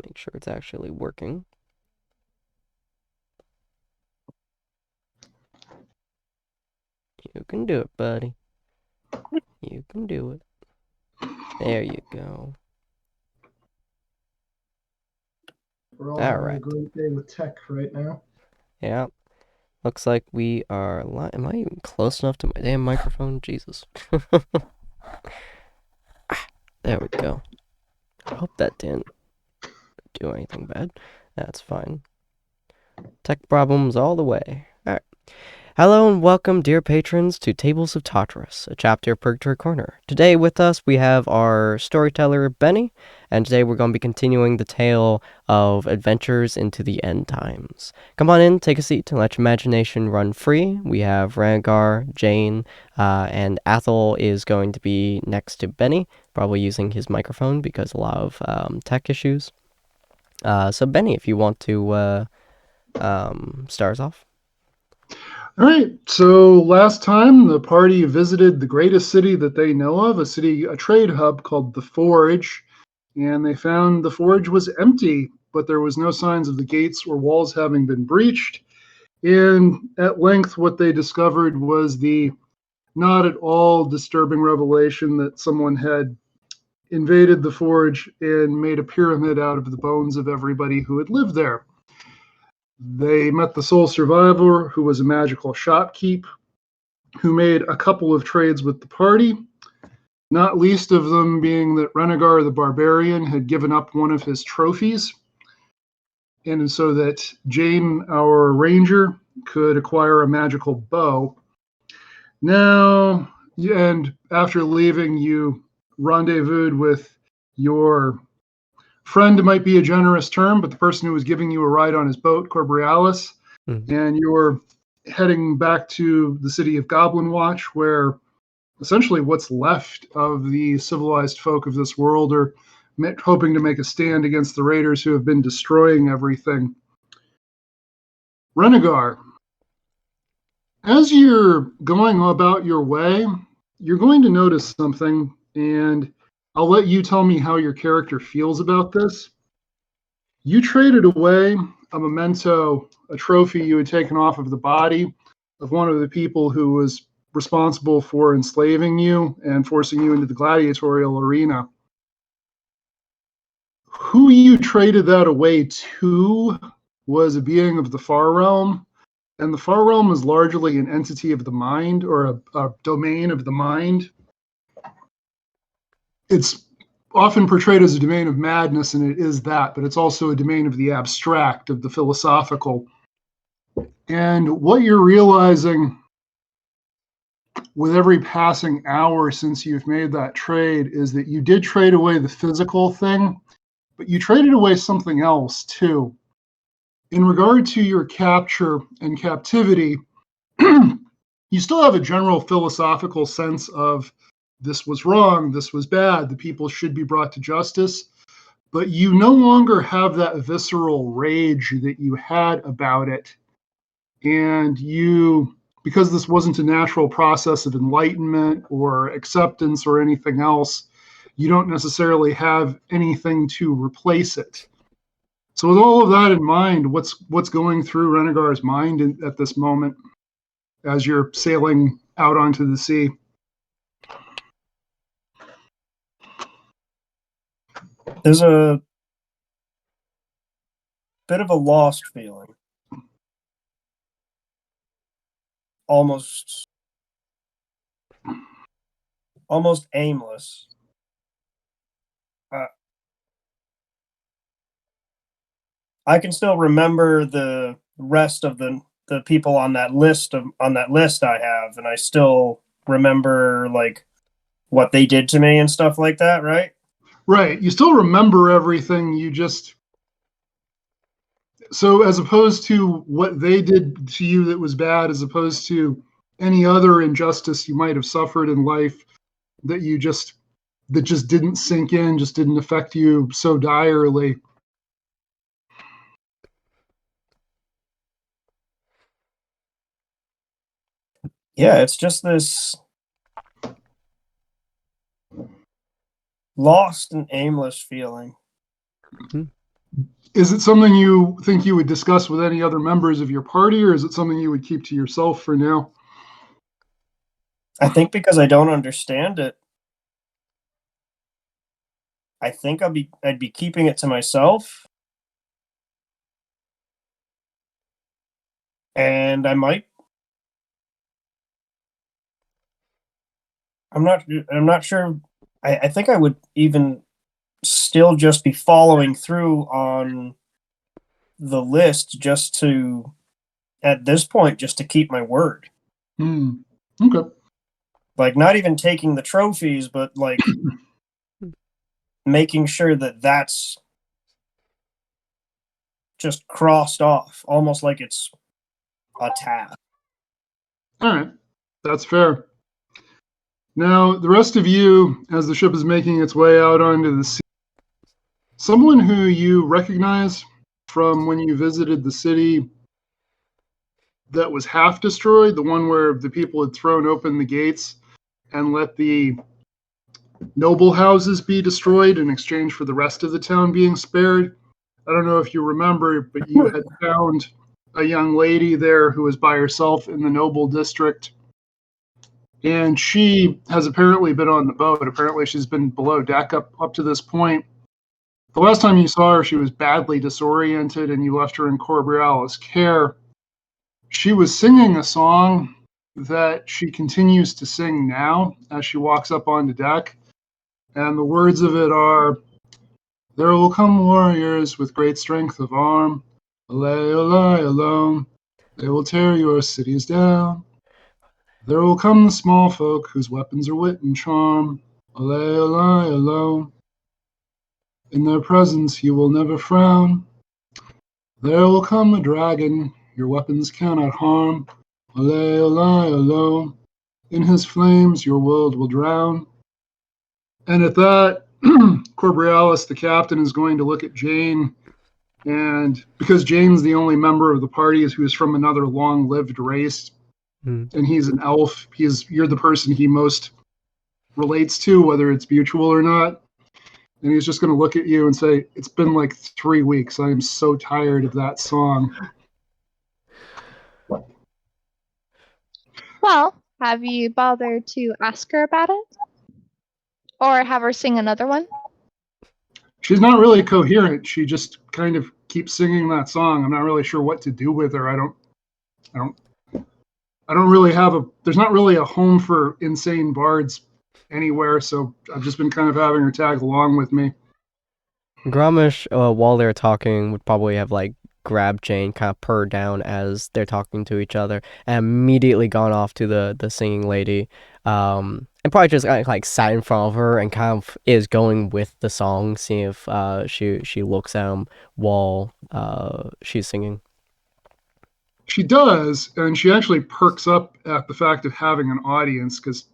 Make sure it's actually working. You can do it, buddy. You can do it. There you go. We're all All having a right. great day with tech right now. Yeah. Looks like we are live. Am I even close enough to my damn microphone? Jesus. There we go. I hope that didn't do anything bad. That's fine. Tech problems all the way. All right. Hello and welcome, dear patrons, to Tables of Tartarus, a chapter of Purgatory Corner. Today with us we have our storyteller, Benny, and today we're going to be continuing the tale of adventures into the end times. Come on in, take a seat, and let your imagination run free. We have Rangar, Jane, and Athel is going to be next to Benny, probably using his microphone because a lot of tech issues. So Benny, if you want to start us off. All right. So last time the party visited the greatest city that they know of, a trade hub called the Forge, and they found the Forge was empty, but there was no signs of the gates or walls having been breached. And at length, what they discovered was the not at all disturbing revelation that someone had invaded the Forge and made a pyramid out of the bones of everybody who had lived there. They met the sole survivor, who was a magical shopkeep, who made a couple of trades with the party, not least of them being that Renegar the Barbarian had given up one of his trophies, and so that Jane, our ranger, could acquire a magical bow. Now, and after leaving, you rendezvoused with your friend, might be a generous term, but the person who was giving you a ride on his boat, Corbrialis, Mm. and you're heading back to the city of Goblin Watch, where essentially what's left of the civilized folk of this world are hoping to make a stand against the raiders who have been destroying everything. Renegar, as you're going about your way, you're going to notice something, and I'll let you tell me how your character feels about this. You traded away a memento, a trophy you had taken off of the body of one of the people who was responsible for enslaving you and forcing you into the gladiatorial arena. Who you traded that away to was a being of the far realm, and the far realm is largely an entity of the mind, or a domain of the mind. It's often portrayed as a domain of madness, and it is that, but it's also a domain of the abstract, of the philosophical. And what you're realizing with every passing hour since you've made that trade is that you did trade away the physical thing, but you traded away something else too. In regard to your capture and captivity, you still have a general philosophical sense of this was wrong, this was bad, the people should be brought to justice, but you no longer have that visceral rage that you had about it. And you, because this wasn't a natural process of enlightenment or acceptance or anything else, you don't necessarily have anything to replace it. So with all of that in mind, what's going through Renegar's mind at this moment as you're sailing out onto the sea? There's a bit of a lost feeling. Almost aimless. I can still remember the rest of the people on that list I have, and I still remember like what they did to me and stuff like that, right? Right. You still remember everything. You just, so as opposed to what they did to you that was bad, as opposed to any other injustice you might have suffered in life that you just that just didn't sink in, just didn't affect you so direly. Yeah, it's just this lost and aimless feeling. Hmm. Is it something you think you would discuss with any other members of your party, or is it something you would keep to yourself for now? I think because I don't understand it, I think I'd be keeping it to myself. And I'm not sure. I think I would even still just be following through on the list just to, at this point, just to keep my word. Okay. Like, not even taking the trophies, but like making sure that that's just crossed off, almost like it's a task. All right. That's fair. Now, the rest of you, as the ship is making its way out onto the sea, someone who you recognize from when you visited the city that was half destroyed, the one where the people had thrown open the gates and let the noble houses be destroyed in exchange for the rest of the town being spared. I don't know if you remember, but you had found a young lady there who was by herself in the noble district. And she has apparently been on the boat. Apparently, she's been below deck up to this point. The last time you saw her, she was badly disoriented, and you left her in Corbriala's care. She was singing a song that she continues to sing now as she walks up onto deck. And the words of it are, "There will come warriors with great strength of arm. Olay, olay, alone. They will tear your cities down. There will come the small folk whose weapons are wit and charm. Olay, olay, alone. In their presence you will never frown. There will come a dragon your weapons cannot harm. Olay, olay, alone. In his flames your world will drown." And at that, Corbrialis, the captain, is going to look at Jane. And because Jane's the only member of the party who is from another long-lived race, and he's an elf, you're the person he most relates to, whether it's mutual or not. And he's just going to look at you and say, "It's been like 3 weeks. I am so tired of that song." Well, have you bothered to ask her about it? Or have her sing another one? She's not really coherent. She just kind of keeps singing that song. I'm not really sure what to do with her. I don't really there's not really a home for insane bards anywhere, so I've just been kind of having her tag along with me. Grommish, while they're talking, would probably have like grabbed Jane, kind of purred down as they're talking to each other, and immediately gone off to the singing lady, and probably just like sat in front of her and kind of is going with the song, seeing if she looks at him while she's singing. She does, and she actually perks up at the fact of having an audience because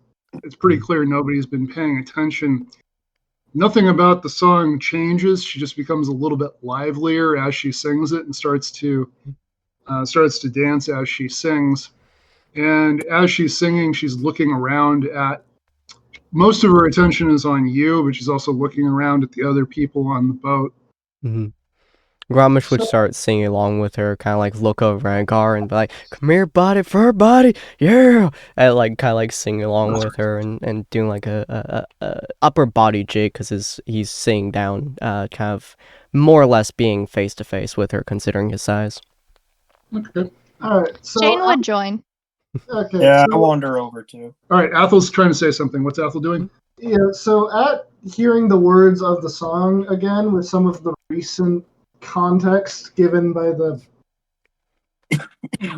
it's pretty clear nobody's been paying attention. Nothing about the song changes. She just becomes a little bit livelier as she sings it and starts to dance as she sings. And as she's singing, she's looking around at. Most of her attention is on you, but she's also looking around at the other people on the boat. Mm-hmm. Grommish would start singing along with her, kind of like look over at Gar and be like, "Come here, body, fur body, yeah!" And like kind of like singing along with her and doing like a upper body jig because he's sitting down, kind of more or less being face to face with her, considering his size. Okay. All right. So Jane would join. Okay. Yeah, so, I wander over too. All right, Athel's trying to say something. What's Athel doing? Yeah. So at hearing the words of the song again, with some of the recent context given by the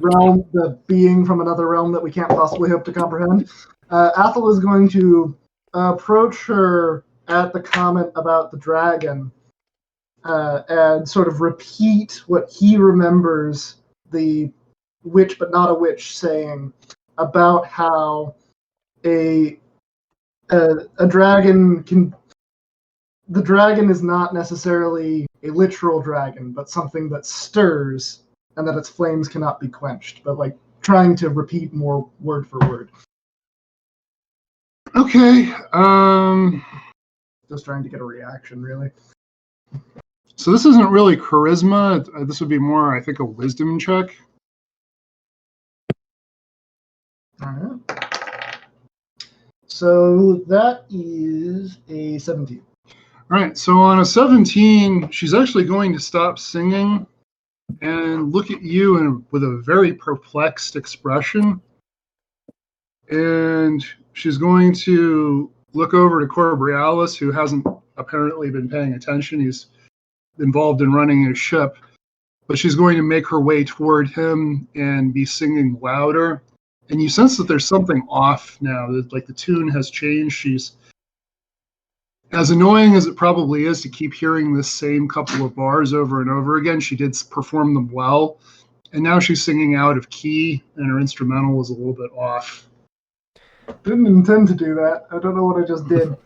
realm, the being from another realm that we can't possibly hope to comprehend, Athel is going to approach her at the comment about the dragon and sort of repeat what he remembers the witch but not a witch saying about how a dragon can. The dragon is not necessarily a literal dragon, but something that stirs, and that its flames cannot be quenched. But like trying to repeat more word for word. Okay. Just trying to get a reaction, really. So So this isn't really charisma. This would be more, I think, a wisdom check. All right. So that is a 17. All right, so on a 17, she's actually going to stop singing and look at you with a very perplexed expression. And she's going to look over to Corbrialis, who hasn't apparently been paying attention. He's involved in running his ship. But she's going to make her way toward him and be singing louder. And you sense that there's something off now, that like the tune has changed. She's, as annoying as it probably is to keep hearing this same couple of bars over and over again, she did perform them well. And now she's singing out of key, and her instrumental is a little bit off. Didn't intend to do that. I don't know what I just did.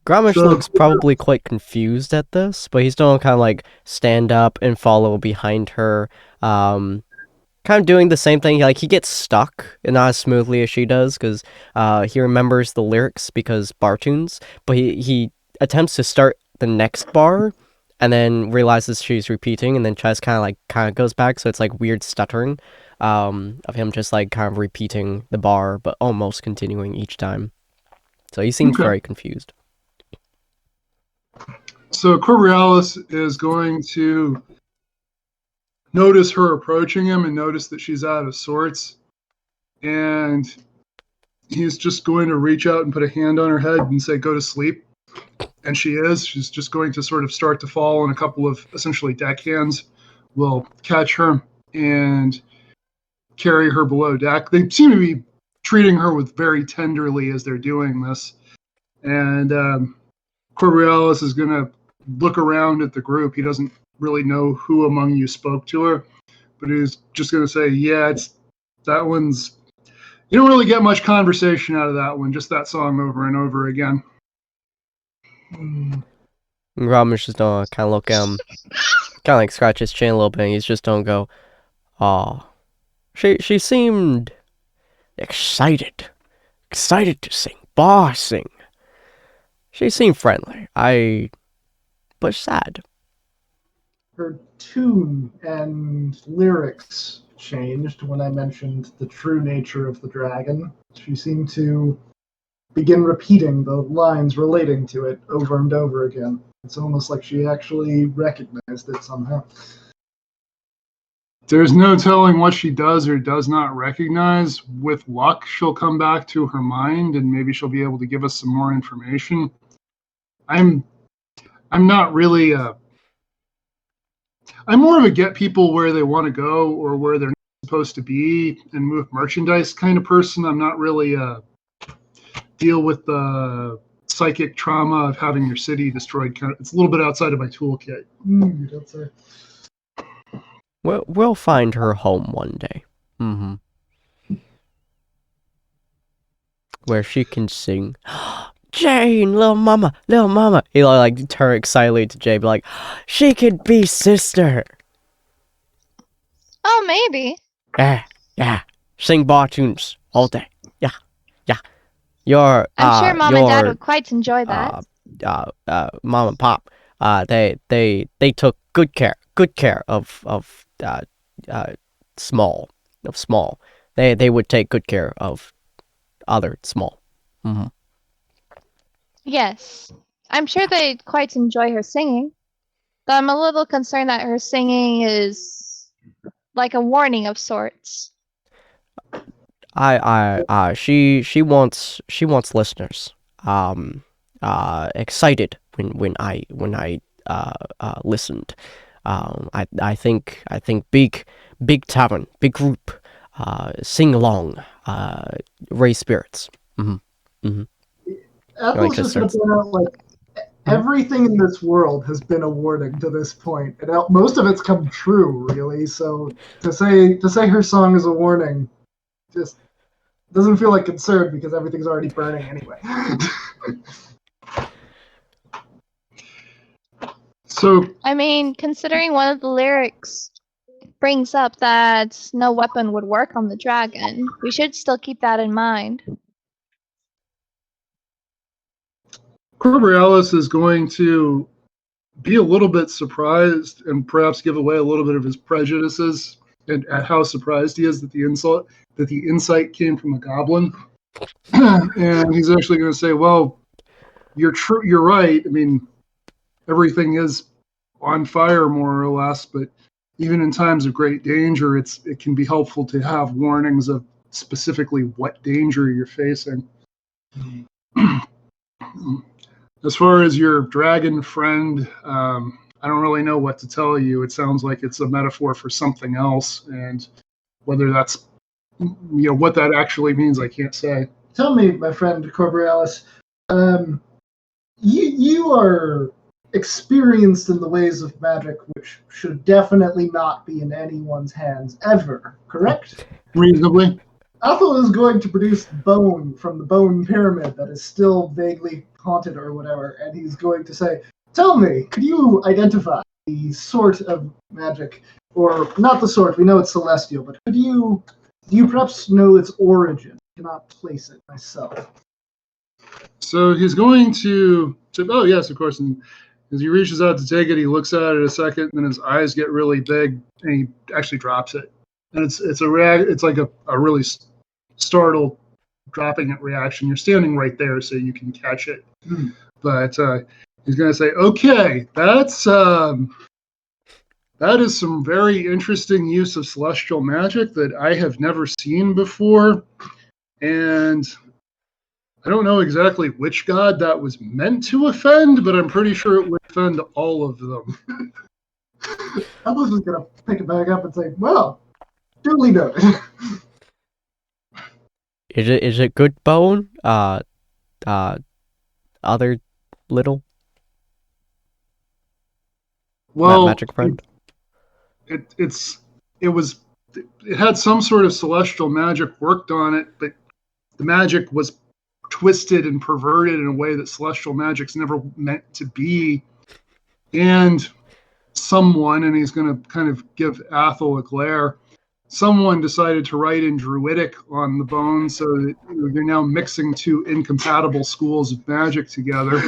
Grommish So- looks probably quite confused at this, but he's still kind of like stand up and follow behind her. Kind of doing the same thing. Like he gets stuck, and not as smoothly as she does, because he remembers the lyrics because bar tunes. But he attempts to start the next bar, and then realizes she's repeating, and then tries kind of goes back. So it's like weird stuttering of him just like kind of repeating the bar, but almost continuing each time. So he seems Okay. very confused. So Corbrialis is going to notice her approaching him and notice that she's out of sorts. And he's just going to reach out and put a hand on her head and say, "Go to sleep." And she is. She's just going to sort of start to fall, and a couple of essentially deckhands will catch her and carry her below deck. They seem to be treating her with very tenderly as they're doing this. And Corbrialis is going to look around at the group. He doesn't really know who among you spoke to her, but he's just going to say, "Yeah, that one's." You don't really get much conversation out of that one. Just that song over and over again. Grommish just don't kind of look kind of like scratch his chin a little bit. And he's just don't go, "Aw." She seemed excited to sing, bossing. She seemed friendly. But sad. Her tune and lyrics changed when I mentioned the true nature of the dragon. She seemed to begin repeating the lines relating to it over and over again. It's almost like she actually recognized it somehow. There's no telling what she does or does not recognize. With luck, she'll come back to her mind, and maybe she'll be able to give us some more information. I'm not really I'm more of a get people where they want to go or where they're supposed to be and move merchandise kind of person. I'm not really deal with the psychic trauma of having your city destroyed. It's a little bit outside of my toolkit. You don't say. We'll find her home one day. Where she can sing, "Jane, little mama, little mama." He like turn excitedly to Jay, be like, "She could be sister." Oh, maybe. Yeah. Sing bar tunes all day. Yeah. Your I'm sure Mom and Dad your would quite enjoy that. mom and pop, they took good care of small. They would take good care of other small. Yes. I'm sure they'd quite enjoy her singing. But I'm a little concerned that her singing is like a warning of sorts. She wants listeners excited when I listened. I think big tavern, big group, sing along, raise spirits. Apple's just going to point out, like, everything in this world has been a warning to this point, and most of it's come true, really. So to say her song is a warning just doesn't feel like concern because everything's already burning anyway. So, I mean, considering one of the lyrics brings up that no weapon would work on the dragon, we should still keep that in mind. Corbrialis is going to be a little bit surprised and perhaps give away a little bit of his prejudices and at how surprised he is that the insight came from a goblin. And he's actually going to say, "Well, you're true. You're right. I mean, everything is on fire more or less, but even in times of great danger, it can be helpful to have warnings of specifically what danger you're facing." As far as your dragon friend, I don't really know what to tell you. It sounds like it's a metaphor for something else, and whether that's what that actually means, I can't say. Tell me, my friend Corbrialis, you are experienced in the ways of magic, which should definitely not be in anyone's hands ever, correct? Reasonably. Athel is going to produce bone from the bone pyramid that is still vaguely haunted or whatever, and he's going to say, "Tell me, could you identify the sort of magic, or not the sort, we know it's celestial, but do you perhaps know its origin? I cannot place it myself." So he's going to say, "Oh, yes, of course." And as he reaches out to take it, he looks at it a second, and then his eyes get really big, and he actually drops it. And it's like a really startled dropping it reaction. You're standing right there, so you can catch it. But he's going to say, "Okay, that is some very interesting use of celestial magic that I have never seen before, and I don't know exactly which god that was meant to offend, but I'm pretty sure it would offend all of them." I was just going to pick it back up and say, "Well, duly noted." Is it good bone? Other little Well, magic friend. It had some sort of celestial magic worked on it, but the magic was twisted and perverted in a way that celestial magic's never meant to be. And he's going to kind of give Athel a glare, someone decided to write in Druidic on the bone, so that you're now mixing two incompatible schools of magic together,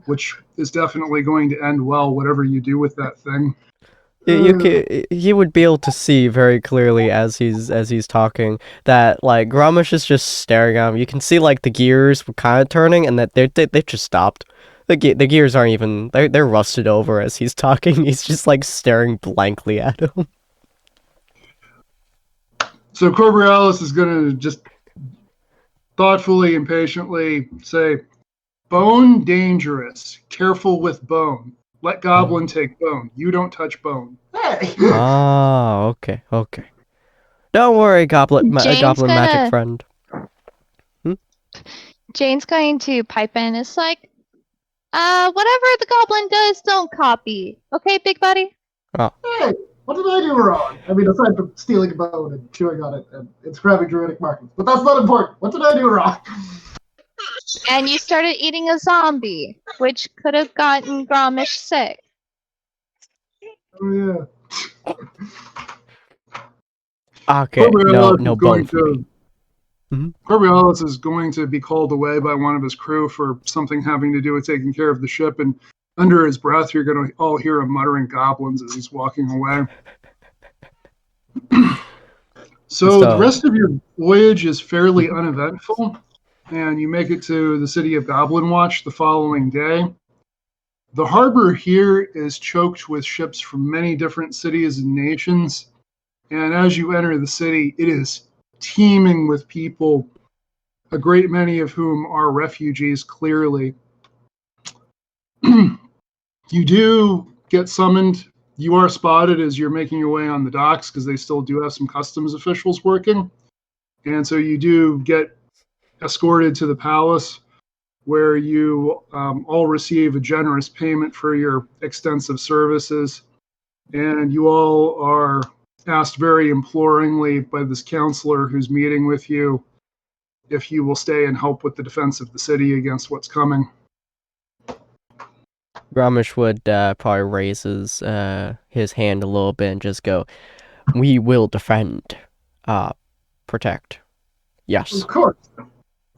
which is definitely going to end well, whatever you do with that thing. You would be able to see very clearly as he's talking that like Grommash is just staring at him. You can see like the gears were kind of turning, and that they just stopped. The gears aren't even they're rusted over as he's talking. He's just like staring blankly at him. So Corbrialis is going to just thoughtfully and patiently say, "Bone dangerous. Careful with bone. Let goblin take bone. You don't touch bone." Hey! Ah, okay. Don't worry, goblin magic friend. Jane's going to pipe in. It's like, whatever the goblin does, don't copy. Okay, big buddy? Hey! What did I do wrong? I mean, aside from stealing a bone and chewing on it and inscribing druidic markings. But that's not important. What did I do wrong? And you started eating a zombie, which could have gotten Grommash sick. Oh, yeah. Okay, no bone for me. Corbrialis is going to be called away by one of his crew for something having to do with taking care of the ship, and under his breath, you're going to all hear him muttering goblins as he's walking away. So the rest of your voyage is fairly uneventful, and you make it to the city of Goblin Watch the following day. The harbor here is choked with ships from many different cities and nations, and as you enter the city, it is teeming with people, a great many of whom are refugees, clearly. You do get summoned. You are spotted as you're making your way on the docks because they still do have some customs officials working. And so you do get escorted to the palace where you all receive a generous payment for your extensive services. And you all are asked very imploringly by this counselor who's meeting with you if you will stay and help with the defense of the city against what's coming. Grommash would probably raise his hand a little bit and just go, "We will defend, protect. Yes." Of course.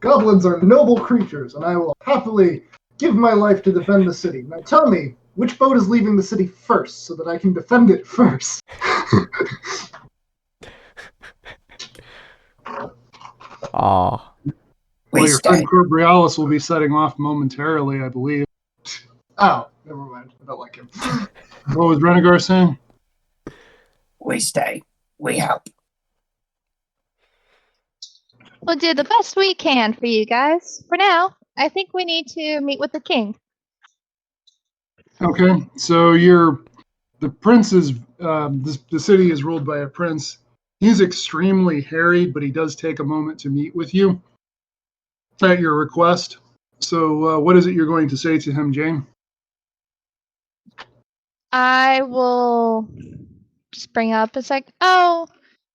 Goblins are noble creatures, and I will happily give my life to defend the city. Now tell me, which boat is leaving the city first so that I can defend it first? Aw. Well, your friend Corbrialis will be setting off momentarily, I believe. Oh, never mind. I don't like him. What was Renegar saying? We stay. We help. We'll do the best we can for you guys. For now, I think we need to meet with the king. Okay, so the prince is the city is ruled by a prince. He's extremely harried, but he does take a moment to meet with you at your request. So, what is it you're going to say to him, Jane? I will just bring up, it's like, oh,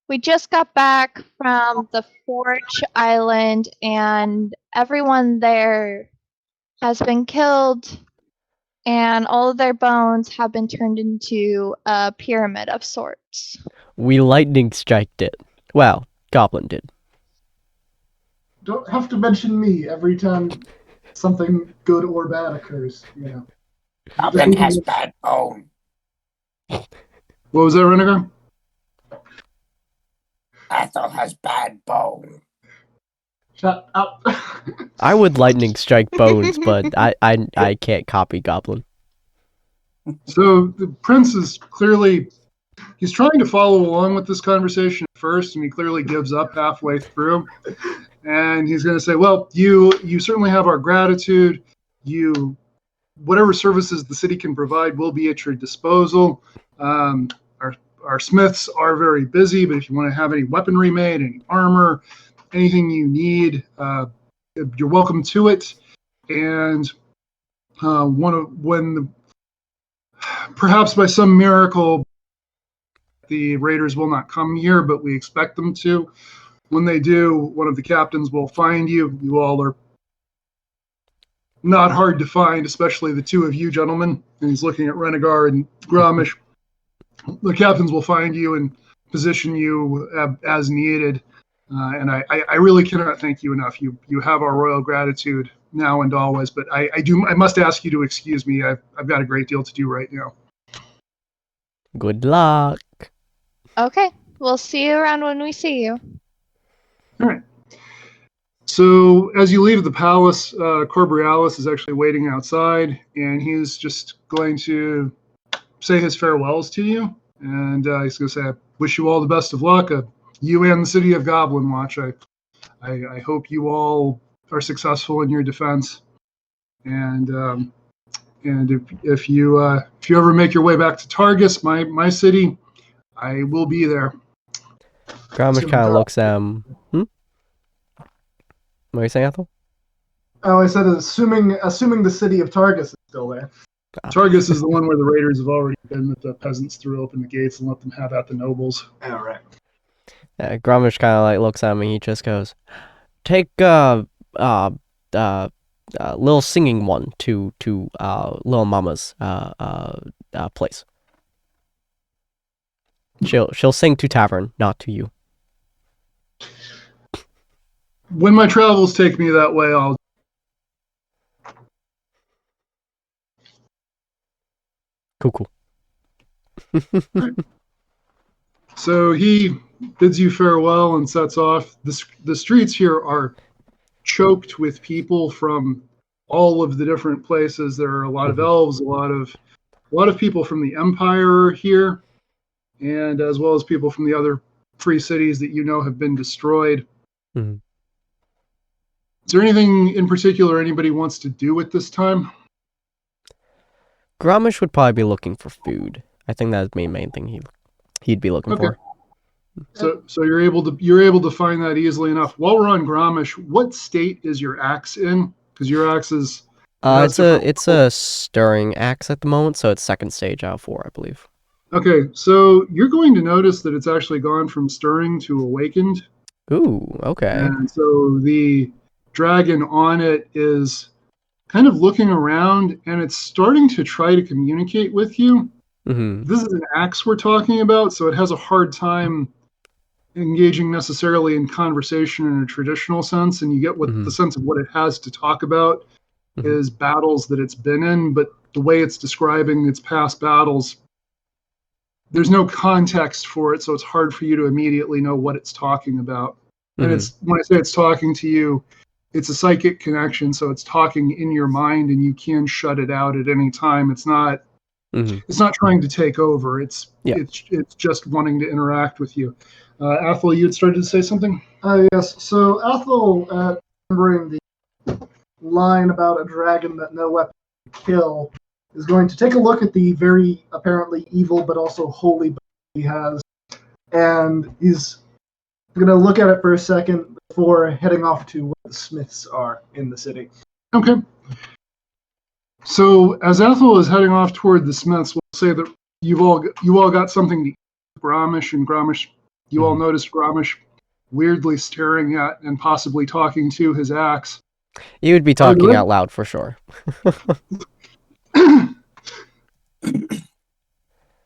we just got back from the Forge Island and everyone there has been killed and all of their bones have been turned into a pyramid of sorts. We lightning striked it. Well, Goblin did. Don't have to mention me every time something good or bad occurs. You know. Goblin has bad bone. What was that, Renegar? Ethel has bad bone. Shut up. I would lightning strike bones, but I can't copy Goblin. So the prince is clearly he's trying to follow along with this conversation at first, and he clearly gives up halfway through. And he's going to say, "Well, you certainly have our gratitude. Whatever services the city can provide will be at your disposal. Our smiths are very busy, but if you want to have any weaponry made, any armor, anything you need, you're welcome to it. And perhaps by some miracle, the raiders will not come here, but we expect them to. When they do, one of the captains will find you. You all are not hard to find, especially the two of you gentlemen." And he's looking at Renegar and Gromish. "The captains will find you and position you as needed. And I really cannot thank you enough. You have our royal gratitude now and always. But I must ask you to excuse me. I've got a great deal to do right now." Good luck. Okay, we'll see you around when we see you. All right. So as you leave the palace, Corbrialis is actually waiting outside, and he's just going to say his farewells to you. And he's going to say, "I wish you all the best of luck. You and the city of Goblin Watch. I hope you all are successful in your defense. And if you ever make your way back to Targus, my city, I will be there." Gromish kind of looks at him. What are you saying, Ethel? Oh, I said assuming the city of Targus is still there. Targus is the one where the raiders have already been, that the peasants threw open the gates and let them have at the nobles. All right. Gromish kind of like looks at me. He just goes, "Take little singing one to little Mama's place. She'll sing to tavern, not to you." When my travels take me that way, I'll. Cool. So he bids you farewell and sets off. The streets here are choked with people from all of the different places. There are a lot of elves, a lot of people from the Empire here, and as well as people from the other free cities that have been destroyed. Mm-hmm. Is there anything in particular anybody wants to do at this time? Gromish would probably be looking for food. I think that's the main thing he'd be looking for. So you're able to find that easily enough. While we're on Gromish, what state is your axe in? Because your axe is it's a stirring axe at the moment, so it's second stage out of 4, I believe. Okay, so you're going to notice that it's actually gone from stirring to awakened. Ooh, okay. And so the dragon on it is kind of looking around, and it's starting to try to communicate with you. Mm-hmm. This is an axe we're talking about, so it has a hard time engaging necessarily in conversation in a traditional sense, and you get the sense of what it has to talk about is battles that it's been in, but the way it's describing its past battles, there's no context for it, so it's hard for you to immediately know what it's talking about. And it's when I say it's talking to you, it's a psychic connection, so it's talking in your mind, and you can shut it out at any time. It's not trying to take over. It's just wanting to interact with you. Athel, you had started to say something? Yes. So Athel, remembering the line about a dragon that no weapon can kill, is going to take a look at the very apparently evil but also holy bow he has, and he's going to look at it for a second before heading off to where the smiths are in the city. Okay. So as Athel is heading off toward the smiths, we'll say that you all got something to eat. Grommish, you all noticed Grommish weirdly staring at and possibly talking to his axe. You would be talking out loud for sure.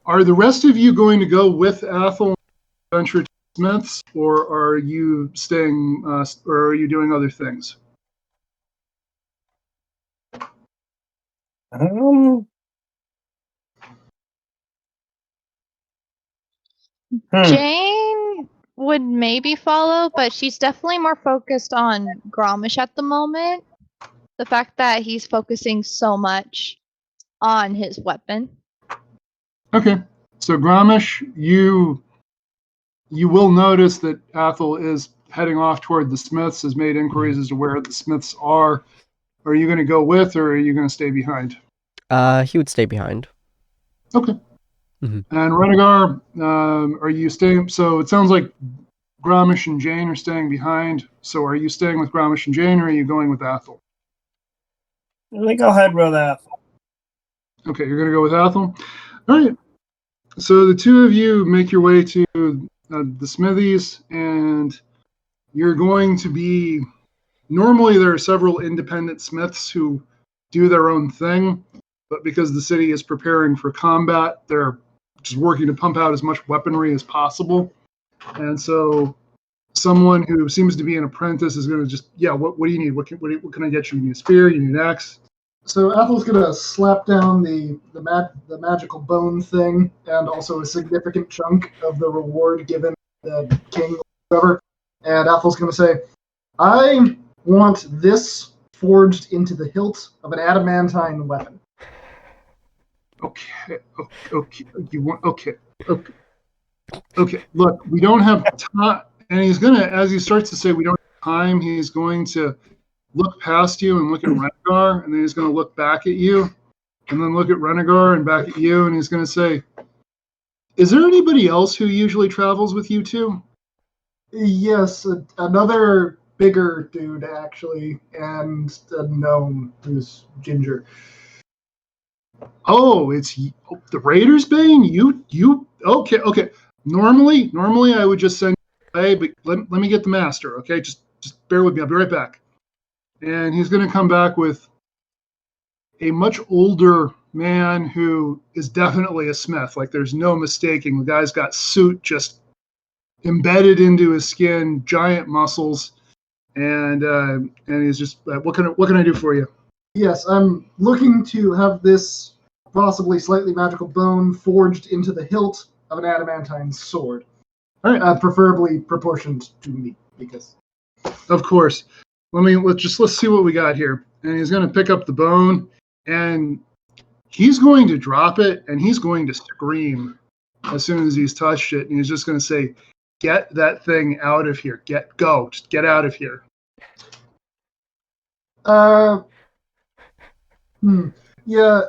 Are the rest of you going to go with Athel and venture to Smiths, or are you staying, or are you doing other things? Jane would maybe follow, but she's definitely more focused on Gromish at the moment. The fact that he's focusing so much on his weapon. Okay, so Gromish, you will notice that Athel is heading off toward the Smiths, has made inquiries as to where the Smiths are. Are you going to go with, or are you going to stay behind? He would stay behind. Okay. And Renegar, are you staying? So it sounds like Gromish and Jane are staying behind. So are you staying with Gromish and Jane, or are you going with Athel? I think I'll head with Athel. Okay, you're going to go with Athel? All right. So the two of you make your way to the smithies, and you're going to be... Normally there are several independent smiths who do their own thing, but because the city is preparing for combat, they're just working to pump out as much weaponry as possible. And so someone who seems to be an apprentice is going to just, what do you need? What can I get you? You need a spear? You need an axe? So Athel's going to slap down the magical bone thing, and also a significant chunk of the reward given the king or whatever. And Athel's going to say, I want this forged into the hilt of an adamantine weapon. Okay. Look, we don't have time. And he's going to, as he starts to say we don't have time, he's going to look past you and look at Renegar, and then he's going to look back at you, and then look at Renegar and back at you, and he's going to say, is there anybody else who usually travels with you two? Yes, another bigger dude, actually, and a gnome who's ginger. Oh, it's the Raiders Bane? You okay. Normally I would just send you away, but let me get the master, okay? Just bear with me. I'll be right back. And he's going to come back with a much older man who is definitely a smith. Like, there's no mistaking. The guy's got suit just embedded into his skin, giant muscles, and he's just what can I do for you? Yes, I'm looking to have this possibly slightly magical bone forged into the hilt of an adamantine sword. All right. Preferably proportioned to me, because... Of course. Let's see what we got here. And he's going to pick up the bone, and he's going to drop it, and he's going to scream as soon as he's touched it, and he's just going to say, "Get that thing out of here! Just get out of here!" Yeah.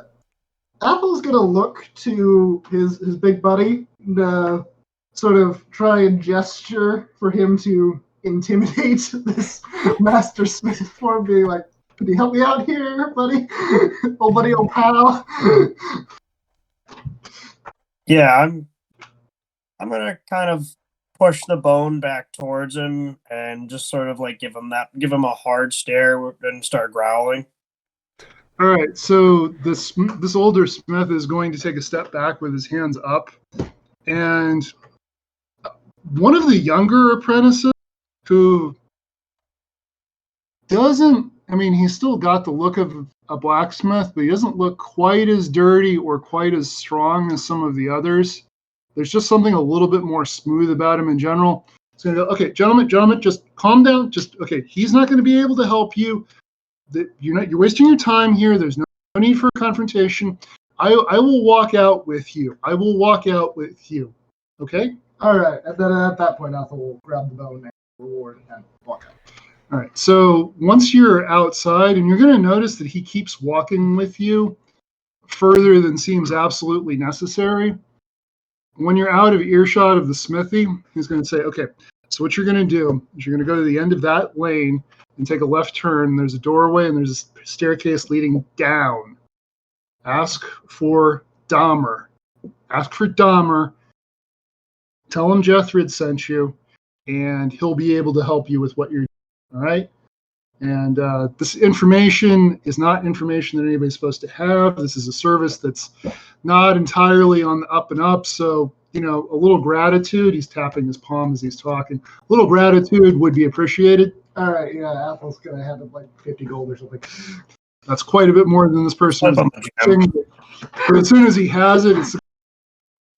Apple's gonna look to his big buddy and sort of try and gesture for him to intimidate this master smith for him, being like, "Could you help me out here, buddy? Old pal." Yeah, I'm gonna kind of push the bone back towards him and just sort of like give him a hard stare and start growling. All right, so this older smith is going to take a step back with his hands up, and one of the younger apprentices, who doesn't I mean, he's still got the look of a blacksmith, but he doesn't look quite as dirty or quite as strong as some of the others. There's just something a little bit more smooth about him in general. He's going to go, okay, gentlemen, just calm down. Okay, he's not going to be able to help you. You're wasting your time here. There's no need for confrontation. I will walk out with you. Okay? All right. And then at that point, Ethel will grab the bone and reward and walk out. All right. So once you're outside, and you're going to notice that he keeps walking with you further than seems absolutely necessary. When you're out of earshot of the smithy, he's going to say, okay, so what you're going to do is you're going to go to the end of that lane and take a left turn. There's a doorway and there's a staircase leading down. Ask for Dahmer. Tell him Jethrid sent you, and he'll be able to help you with what you're doing. All right? And this information is not information that anybody's supposed to have. This is a service that's not entirely on the up and up. So, a little gratitude. He's tapping his palm as he's talking. A little gratitude would be appreciated. All right, yeah, Ethel's going to have like 50 gold or something. That's quite a bit more than this person is asking. But as soon as he has it, it's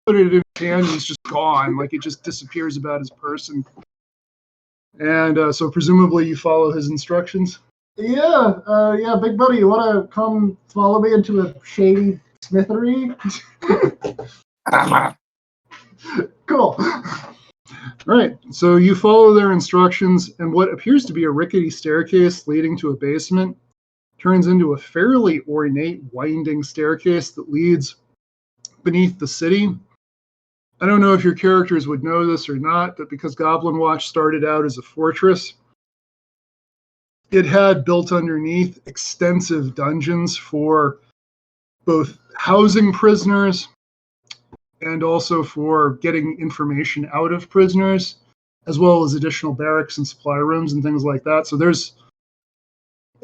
put it in his hand, and it's just gone. Like it just disappears about his person. And so presumably you follow his instructions? Yeah, big buddy, you want to come follow me into a shady smithery? Cool. Right, so you follow their instructions, and what appears to be a rickety staircase leading to a basement turns into a fairly ornate winding staircase that leads beneath the city. I don't know if your characters would know this or not, but because Goblin Watch started out as a fortress, it had built underneath extensive dungeons for both housing prisoners and also for getting information out of prisoners, as well as additional barracks and supply rooms and things like that. So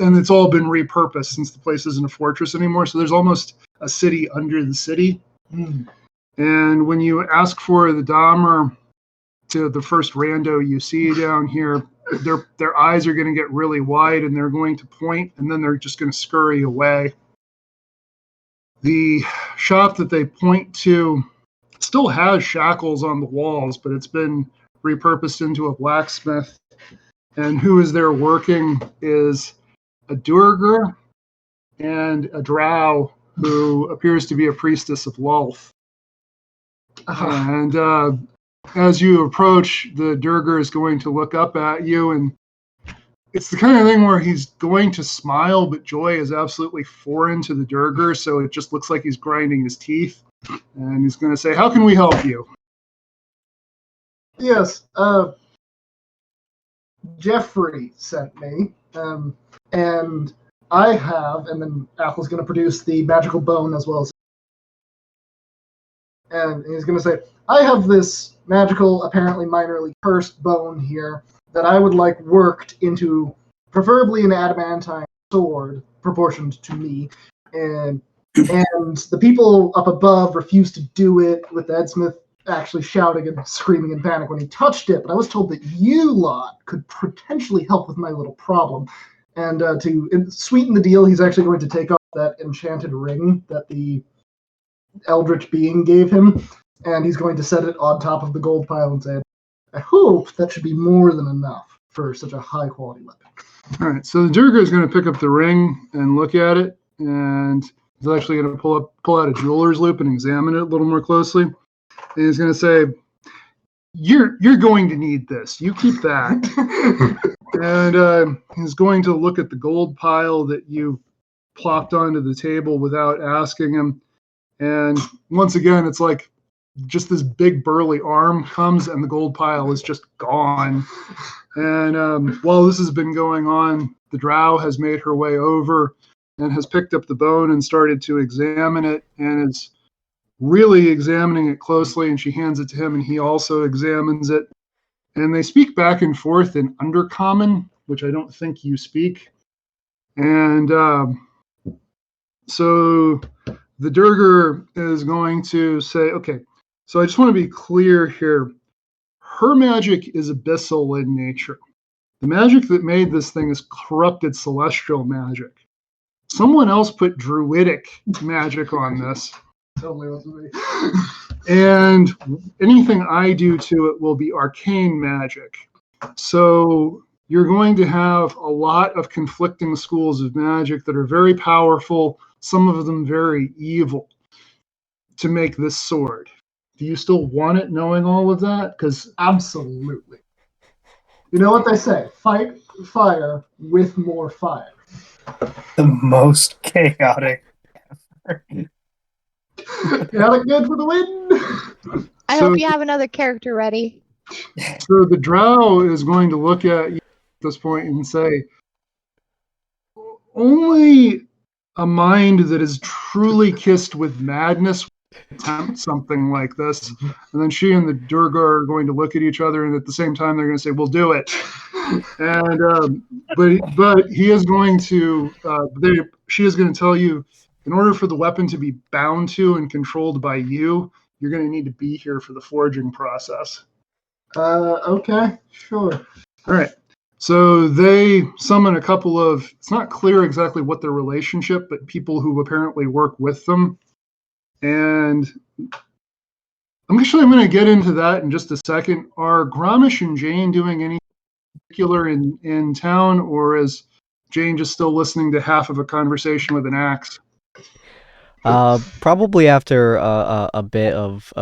and it's all been repurposed since the place isn't a fortress anymore. So there's almost a city under the city. And when you ask for the Dahmer to the first rando you see down here, their eyes are going to get really wide and they're going to point, and then they're just going to scurry away. The shop that they point to still has shackles on the walls, but it's been repurposed into a blacksmith. And who is there working is a Durger and a Drow who appears to be a priestess of Lulth. And as you approach, the Durger is going to look up at you, and it's the kind of thing where he's going to smile, but joy is absolutely foreign to the Durger, so it just looks like he's grinding his teeth. And he's going to say, how can we help you? Yes, Jeffrey sent me, and I have, and then Athel's going to produce the magical bone as well as. And he's going to say, I have this magical, apparently minorly cursed bone here that I would like worked into preferably an adamantine sword proportioned to me. And the people up above refused to do it, with Ed Smith actually shouting and screaming in panic when he touched it. But I was told that you lot could potentially help with my little problem. And to sweeten the deal, he's actually going to take off that enchanted ring that the eldritch being gave him, and he's going to set it on top of the gold pile and say, I hope that should be more than enough for such a high quality weapon. All right, so the Durger is going to pick up the ring and look at it, and he's actually going to pull out a jeweler's loop and examine it a little more closely. And he's going to say, you're going to need this. You keep that. And he's going to look at the gold pile that you plopped onto the table without asking him. And once again, it's like just this big burly arm comes and the gold pile is just gone. And while this has been going on, the drow has made her way over and has picked up the bone and started to examine it, and is really examining it closely, and she hands it to him and he also examines it. And they speak back and forth in Undercommon, which I don't think you speak. And so the Durger is going to say, okay, so I just want to be clear here. Her magic is abyssal in nature. The magic that made this thing is corrupted celestial magic. Someone else put druidic magic on this. Totally wasn't me. And anything I do to it will be arcane magic. So you're going to have a lot of conflicting schools of magic that are very powerful, some of them very evil, to make this sword. Do you still want it knowing all of that? Because Absolutely. You know what they say? Fight fire with more fire. The most chaotic. Got it good for the win. I So- hope you have another character ready. So the drow is going to look at you at this point and say, only a mind that is truly kissed with madness would attempt something like this. And then she and the Durgar are going to look at each other, and at the same time they're going to say, we'll do it. And but he is going to she is going to tell you, in order for the weapon to be bound to and controlled by you, you're going to need to be here for the forging process. Okay, sure. All right. So they summon a couple of, it's not clear exactly what their relationship, but people who apparently work with them. And I'm going to get into that in just a second. Are Gromish and Jane doing any particular in town, or is Jane just still listening to half of a conversation with an axe? Probably after a bit of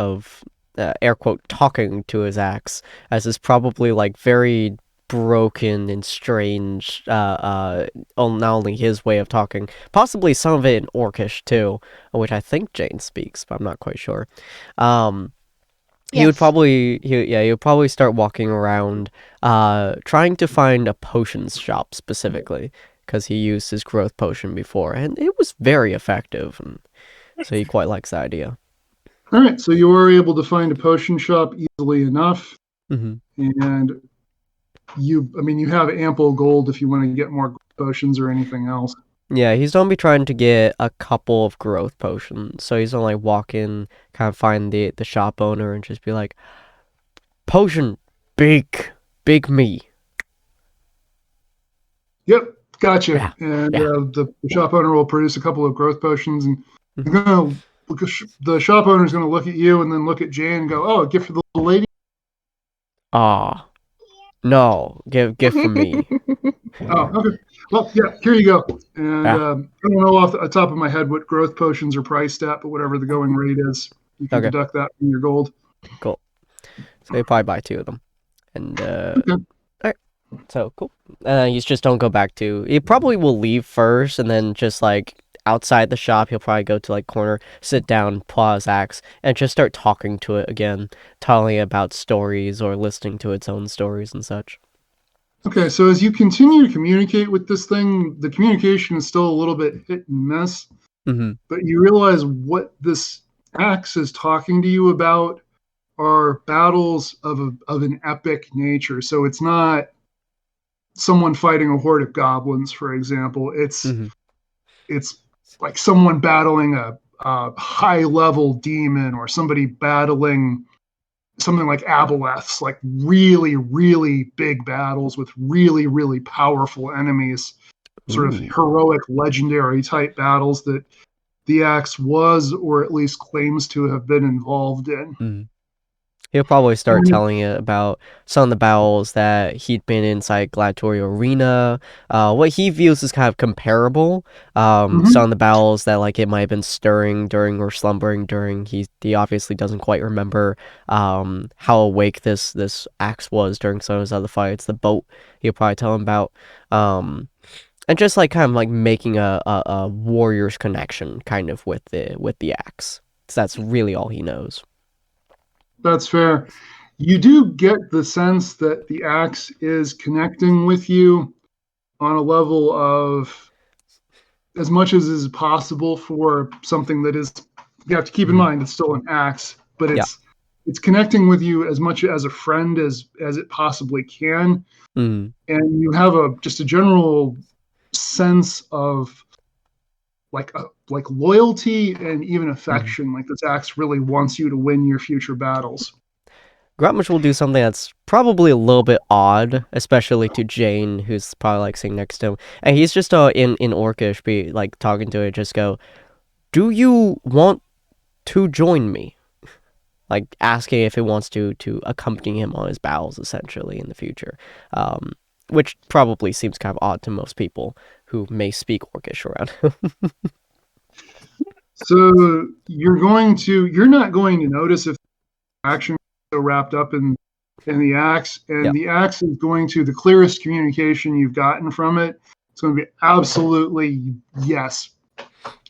air quote talking to his axe, as is probably like very broken and strange. Not only his way of talking, possibly some of it in Orcish too, which I think Jane speaks, but I'm not quite sure. He would Yes. probably he would probably start walking around, trying to find a potions shop specifically, because he used his growth potion before, and it was very effective, and so he quite likes the idea. All right. So you were able to find a potion shop easily enough. Hmm. And you have ample gold if you want to get more potions or anything else. Yeah, he's gonna be trying to get a couple of growth potions, so he's gonna like walk in, kind of find the shop owner, and just be like, "Potion, big me." Yep, gotcha. Yeah, And yeah. the shop owner will produce a couple of growth potions, and Mhm. you're gonna look at the shop owner is going to look at you and then look at Jane and go, "Oh, a gift for the little lady." Ah, no, gift for me. Oh, okay. Well, yeah, here you go. And Yeah. I don't know off the top of my head what growth potions are priced at, but whatever the going rate is, you can Okay. deduct that from your gold. Cool. So he probably buy 2 of them, and Okay. alright. So cool. You just don't go back to. He probably will leave first, and then just like outside the shop, he'll probably go to like corner, sit down, pull out his axe, and just start talking to it again, telling about stories or listening to its own stories and such. Okay, so as you continue to communicate with this thing, the communication is still a little bit hit and miss, Mm-hmm. but you realize what this axe is talking to you about are battles of an epic nature. So it's not someone fighting a horde of goblins, for example. Mm-hmm. It's like someone battling a high level demon, or somebody battling something like aboleths, like really, really big battles with really, really powerful enemies, sort of Ooh. heroic, legendary type battles that the axe was, or at least claims to have been involved in. Mm-hmm. He'll probably start And- telling it about some of the battles that he'd been inside Gladiatorial Arena, what he views as kind of comparable. Mhm. Some of the battles that like it might have been stirring during or slumbering during. He obviously doesn't quite remember how awake this axe was during some of his other fights. The boat he'll probably tell him about. And just like kind of like making a warrior's connection kind of with the axe. So that's really all he knows. That's fair. You do get the sense that the axe is connecting with you on a level of as much as is possible for something that is, you have to keep in Mhm. mind it's still an axe, but Yeah. it's connecting with you as much as a friend as it possibly can. Mm. And you have just a general sense of like loyalty and even affection. Like this axe really wants you to win your future battles. Grotmish will do something that's probably a little bit odd, especially to Jane, who's probably like sitting next to him. And he's just in Orcish, be like talking to it, just go, "Do you want to join me?" Like asking if it wants to accompany him on his battles, essentially in the future. Which probably seems kind of odd to most people who may speak Orcish around him. So you're not going to notice if the action is so wrapped up in the axe, and Yep. the axe is going to the clearest communication you've gotten from it. It's going to be absolutely yes.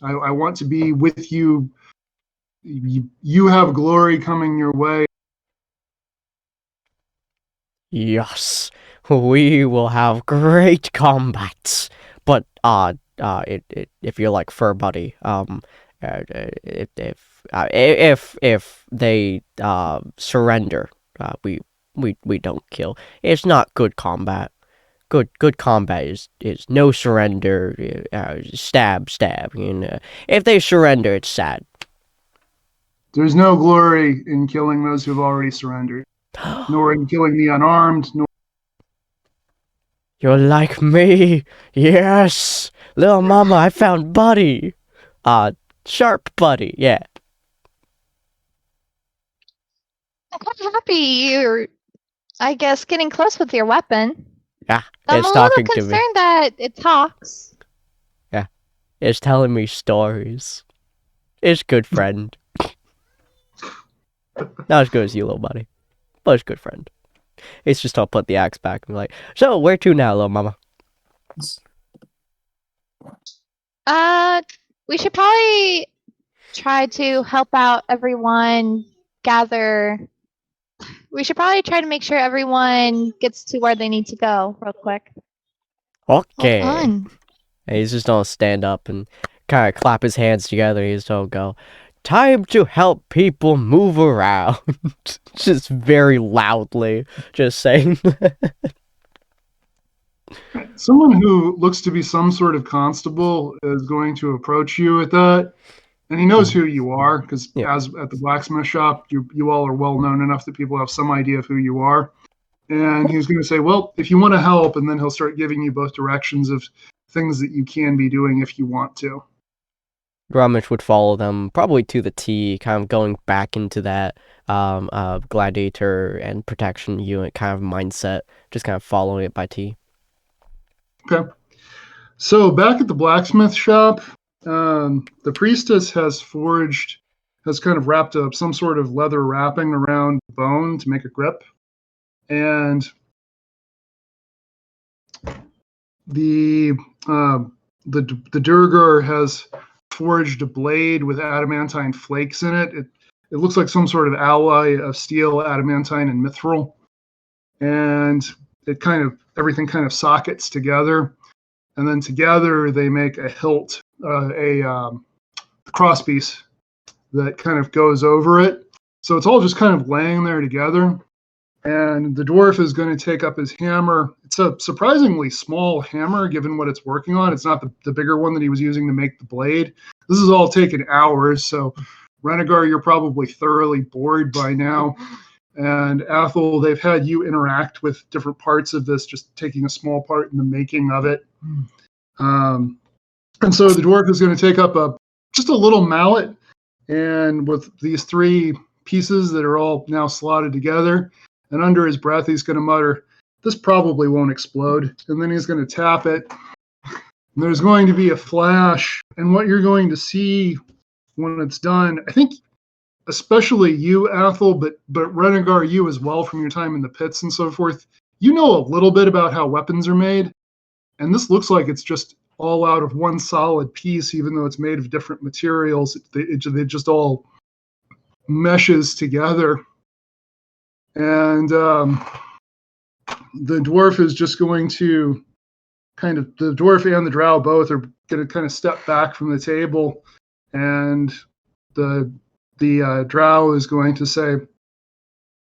I want to be with you. You have glory coming your way. Yes, we will have great combats. But if you're like fur buddy, if they surrender, we don't kill. It's not good combat. Good combat is no surrender, stab. If they surrender, it's sad. There's no glory in killing those who've already surrendered, nor in killing the unarmed, nor You're like me. Yes, little mama, I found Buddy. Sharp Buddy. Yeah. I'm quite happy you're, I guess, getting close with your weapon. Yeah, I'm it's a little talking to me. concerned that it talks. It's telling me stories. It's good friend. Not as good as you, little buddy, but it's good friend. It's just I'll put the axe back and be like, so where to now, little mama? We should probably try to help out everyone gather. We should probably try to make sure everyone gets to where they need to go real quick. Okay. Hold on. And he's just gonna stand up and kind of clap his hands together. He's gonna go, time to help people move around. Just very loudly, just saying. someone who looks to be some sort of constable is going to approach you at that. And he knows who you are because Yeah. as at the blacksmith shop, you all are well known enough that people have some idea of who you are. And he's going to say, well, if you want to help, and then he'll start giving you both directions of things that you can be doing if you want to. Gromich would follow them probably to the T, kind of going back into that gladiator and protection unit kind of mindset, just kind of following it by T. Okay. So back at the blacksmith shop, the priestess has kind of wrapped up some sort of leather wrapping around the bone to make a grip. And the Durgar has forged a blade with adamantine flakes in it. It looks like some sort of alloy of steel, adamantine, and mithril. And everything kind of sockets together. And then together they make a hilt, a crosspiece that kind of goes over it. So it's all just kind of laying there together. And the dwarf is going to take up his hammer. It's a surprisingly small hammer given what it's working on. It's not the bigger one that he was using to make the blade. This has all taken hours. So Renegar, you're probably thoroughly bored by now. And Athel, they've had you interact with different parts of this, just taking a small part in the making of it. And so the dwarf is going to take up just a little mallet, and with these three pieces that are all now slotted together, and under his breath, he's going to mutter, "This probably won't explode." And then he's going to tap it. And there's going to be a flash, and what you're going to see when it's done, I think, especially you, Athel, but Renegar, you as well, from your time in the pits and so forth, you know a little bit about how weapons are made, and this looks like it's just all out of one solid piece, even though it's made of different materials. It just all meshes together. And the dwarf is just going to the dwarf and the drow both are going to kind of step back from the table, and the drow is going to say,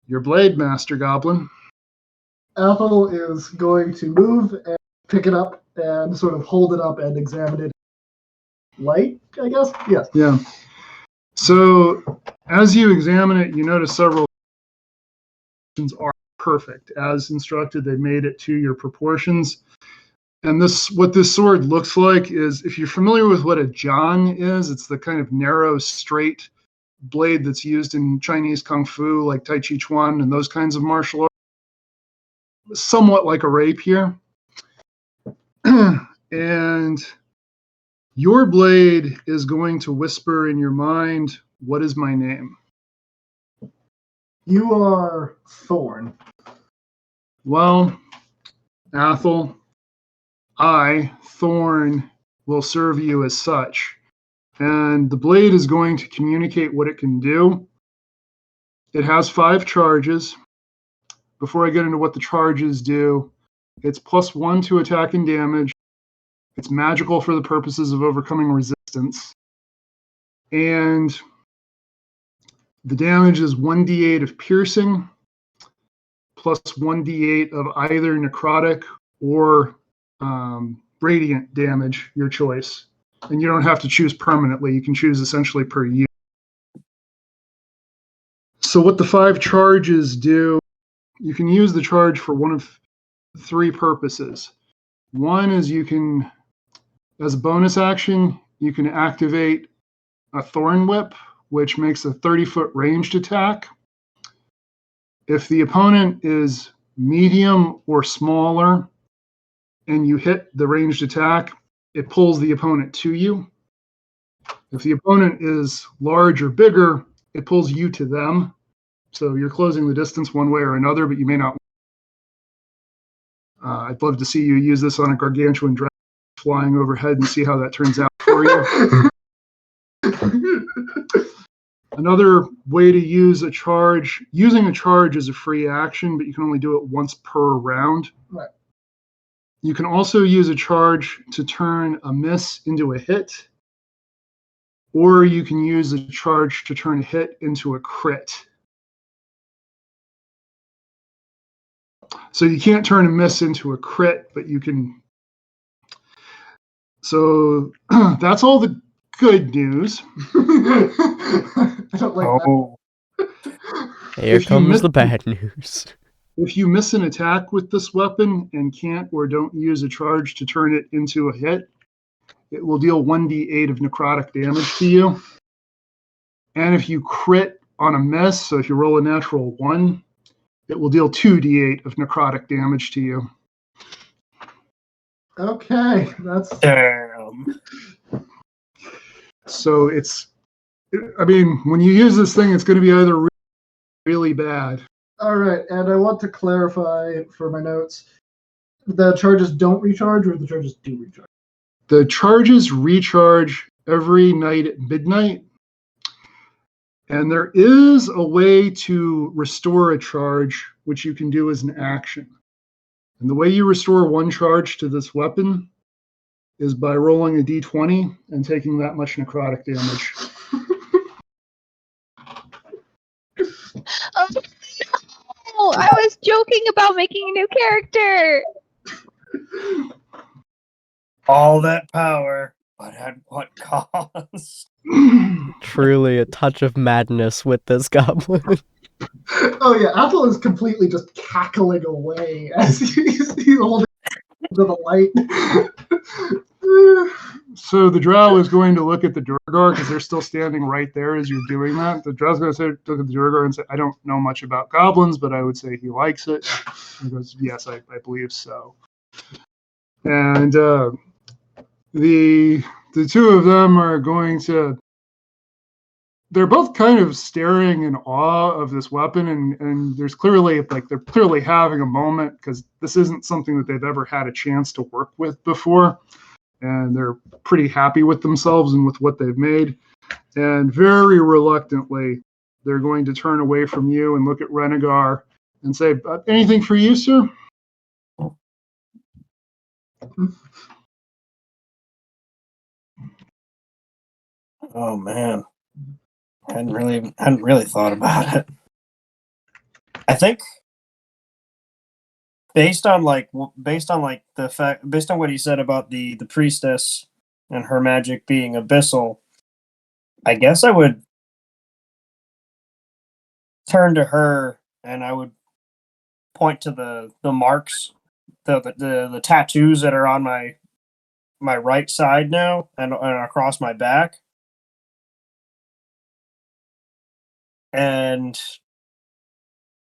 "Your blade, Master Goblin." Athel is going to move and pick it up and sort of hold it up and examine it. Light, I guess? Yes. Yeah. So as you examine it, you notice several are perfect. As instructed, they made it to your proportions. And what this sword looks like is, if you're familiar with what a jian is, it's the kind of narrow, straight blade that's used in Chinese Kung Fu, like Tai Chi Chuan and those kinds of martial arts. Somewhat like a rapier. And your blade is going to whisper in your mind, what is my name? You are Thorn. Well, Athel, I, Thorn, will serve you as such. And the blade is going to communicate what it can do. It has 5 charges. Before I get into what the charges do, it's +1 to attack and damage. It's magical for the purposes of overcoming resistance. And the damage is 1d8 of piercing, plus 1d8 of either necrotic or radiant damage, your choice. And you don't have to choose permanently. You can choose essentially per use. So what the 5 charges do, you can use the charge for one of 3 purposes. One is you can, as a bonus action, you can activate a Thorn Whip, which makes a 30-foot ranged attack. If the opponent is medium or smaller and you hit the ranged attack, it pulls the opponent to you. If the opponent is large or bigger, it pulls you to them. So you're closing the distance one way or another, but you may not. I'd love to see you use this on a gargantuan dragon flying overhead and see how that turns out for you. Another way to use a charge, using a charge is a free action, but you can only do it once per round. Right. You can also use a charge to turn a miss into a hit, or you can use a charge to turn a hit into a crit. So you can't turn a miss into a crit, but you can. So that's all the good news. I don't like that. Here If you comes miss- the bad news. If you miss an attack with this weapon and can't or don't use a charge to turn it into a hit, it will deal 1d8 of necrotic damage to you. And if you crit on a miss, so if you roll a natural 1, it will deal 2d8 of necrotic damage to you. Okay, that's Damn. So when you use this thing, it's going to be either really bad. all right. And I want to clarify for my notes: the charges don't recharge, or the charges do recharge. The charges recharge every night at midnight. And there is a way to restore a charge, which you can do as an action. And the way you restore 1 charge to this weapon is by rolling a d20 and taking that much necrotic damage. Oh, no! I was joking about making a new character. All that power, but at what cost? Truly a touch of madness with this goblin. Oh yeah, Apple is completely just cackling away as he's holding to the light. So the drow is going to look at the Durgar because they're still standing right there as you're doing that. The drow's going to look at the Durgar and say, I don't know much about goblins, but I would say he likes it. He goes, yes, I believe so. And the 2 of them are going to, they're both kind of staring in awe of this weapon, and there's clearly, they're clearly having a moment because this isn't something that they've ever had a chance to work with before. And they're pretty happy with themselves and with what they've made. And very reluctantly, they're going to turn away from you and look at Renegar and say, anything for you, sir? Oh man, hadn't really thought about it. I think based on what he said about the priestess and her magic being abyssal, I guess I would turn to her and I would point to the marks, the tattoos that are on my right side now and across my back. And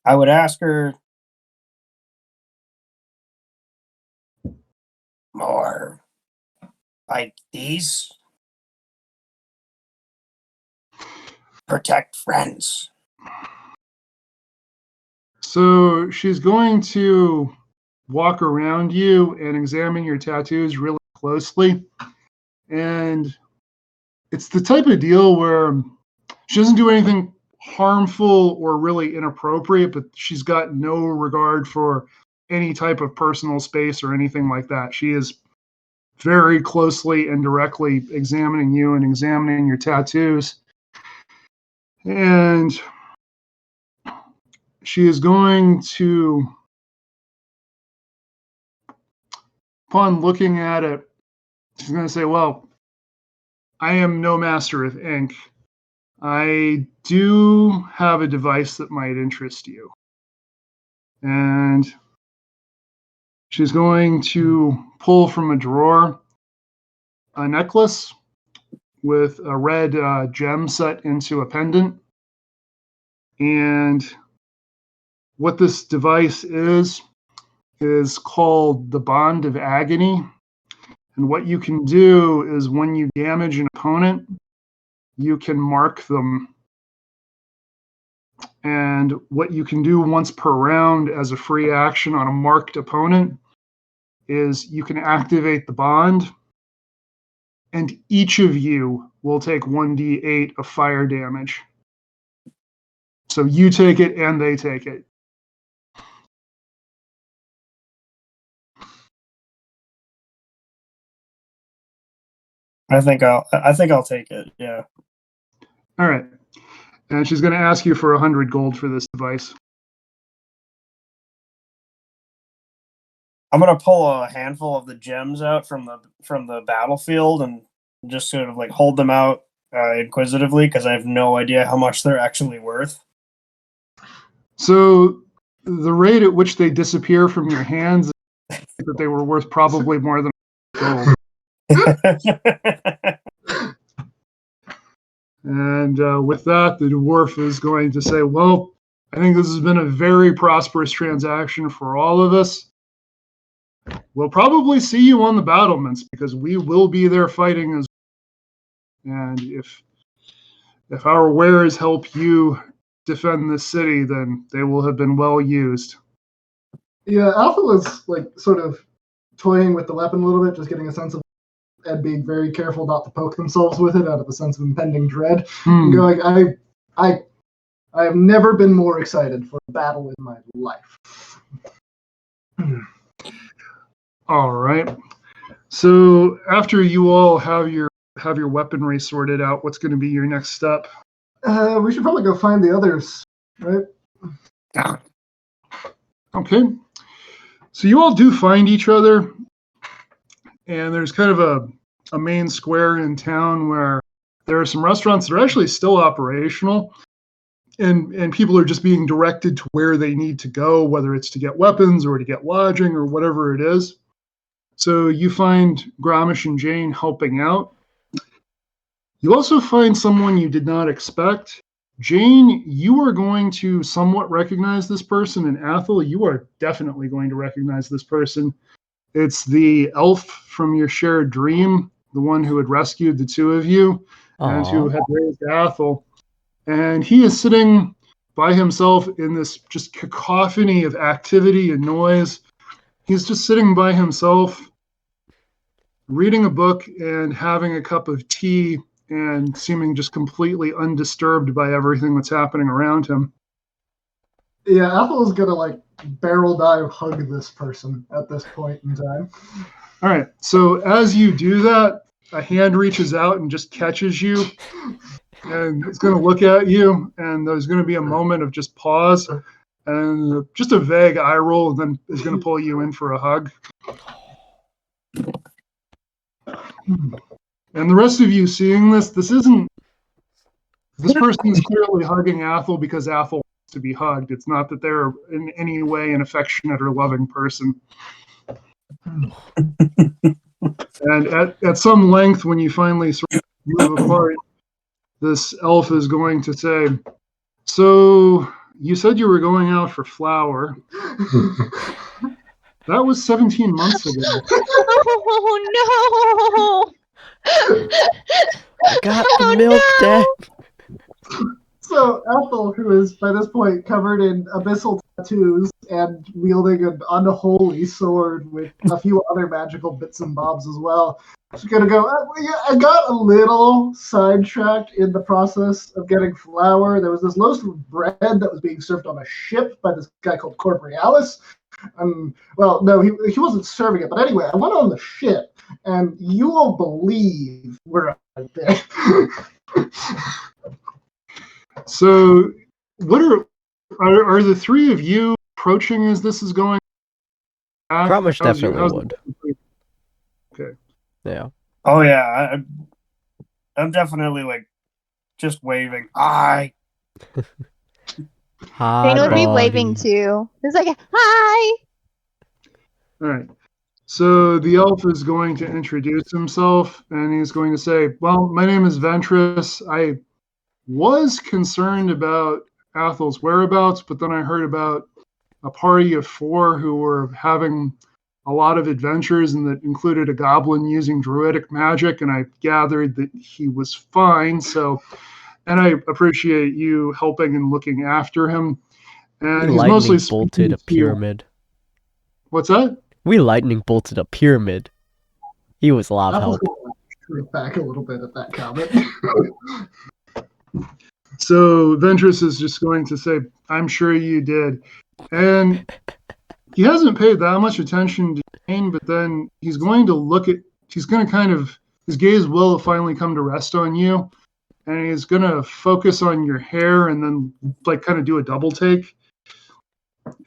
I would ask her, more like these? Protect friends. So she's going to walk around you and examine your tattoos really closely. And it's the type of deal where she doesn't do anything harmful or really inappropriate, but she's got no regard for any type of personal space or anything like that. She is very closely and directly examining you and examining your tattoos. And she is going to, upon looking at it, she's going to say, well, I am no master of ink. I do have a device that might interest you. And she's going to pull from a drawer a necklace with a red gem set into a pendant. And what this device is called the Bond of Agony. And what you can do is when you damage an opponent, you can mark them. And what you can do once per round as a free action on a marked opponent is you can activate the bond, and each of you will take 1d8 of fire damage. So you take it and they take it. I think I'll take it. Yeah. All right. And she's going to ask you for 100 gold for this device. I'm gonna pull a handful of the gems out from the battlefield and just sort of like hold them out inquisitively because I have no idea how much they're actually worth. So the rate at which they disappear from your hands, that they were worth probably more than gold. And with that, the dwarf is going to say, well, I think this has been a very prosperous transaction for all of us. We'll probably see you on the battlements because we will be there fighting as well. And if our wares help you defend this city, then they will have been well used. Yeah, Alpha was like sort of toying with the weapon a little bit, just getting a sense of and being very careful not to poke themselves with it out of a sense of impending dread. And going, I have never been more excited for a battle in my life. All right. So after you all have your weaponry sorted out, what's going to be your next step? We should probably go find the others, right? Okay. So you all do find each other, and there's kind of a main square in town where there are some restaurants that are actually still operational, and people are just being directed to where they need to go, whether it's to get weapons or to get lodging or whatever it is. So you find Gramish and Jane helping out. You also find someone you did not expect. Jane, you are going to somewhat recognize this person, and Athel, you are definitely going to recognize this person. It's the elf from your shared dream, the one who had rescued the two of you and who had raised Athel. And he is sitting by himself in this just cacophony of activity and noise. He's just sitting by himself, reading a book and having a cup of tea and seeming just completely undisturbed by everything that's happening around him. Yeah, Apple is gonna like barrel dive hug this person at this point in time. All right. So as you do that, a hand reaches out and just catches you, and it's going to look at you, and there's going to be a moment of just pause and just a vague eye roll, and then it's going to pull you in for a hug. And the rest of you seeing this person is clearly hugging Athel because Athel to be hugged. It's not that they're in any way an affectionate or loving person. And at some length, when you finally sort of move apart, this elf is going to say, "So you said you were going out for flour. That was 17 months ago." Oh I got the Oh, milk, Dad. So Ethel, who is by this point covered in abyssal tattoos and wielding an unholy sword with a few other magical bits and bobs as well, she's gonna go. Yeah, I got a little sidetracked in the process of getting flour. There was this loaf of bread that was being served on a ship by this guy called Corporealis. Well, no, he wasn't serving it, but anyway, I went on the ship, and you won't believe where I've been. So, what are the three of you approaching as this is going back? Cromwell definitely how's- would. Okay. Yeah. Oh yeah, I'm definitely like just waving. Hi, Jane would be buddy. waving too. It's like, hi! All right. So the elf is going to introduce himself, and he's going to say, "Well, my name is Ventress. I was concerned about Athel's whereabouts, but then I heard about a party of 4 who were having a lot of adventures, and that included a goblin using druidic magic, and I gathered that he was fine. So, and I appreciate you helping and looking after him. And We he's lightning mostly bolted a speaking to you." pyramid. What's that? We lightning bolted a pyramid. He was a lot of Ethel's help. gonna shrink back a little bit at that comment. So Ventress is just going to say, "I'm sure you did." And he hasn't paid that much attention to Jane, but then he's going to kind of, his gaze will finally come to rest on you. And he's going to focus on your hair and then like kind of do a double take.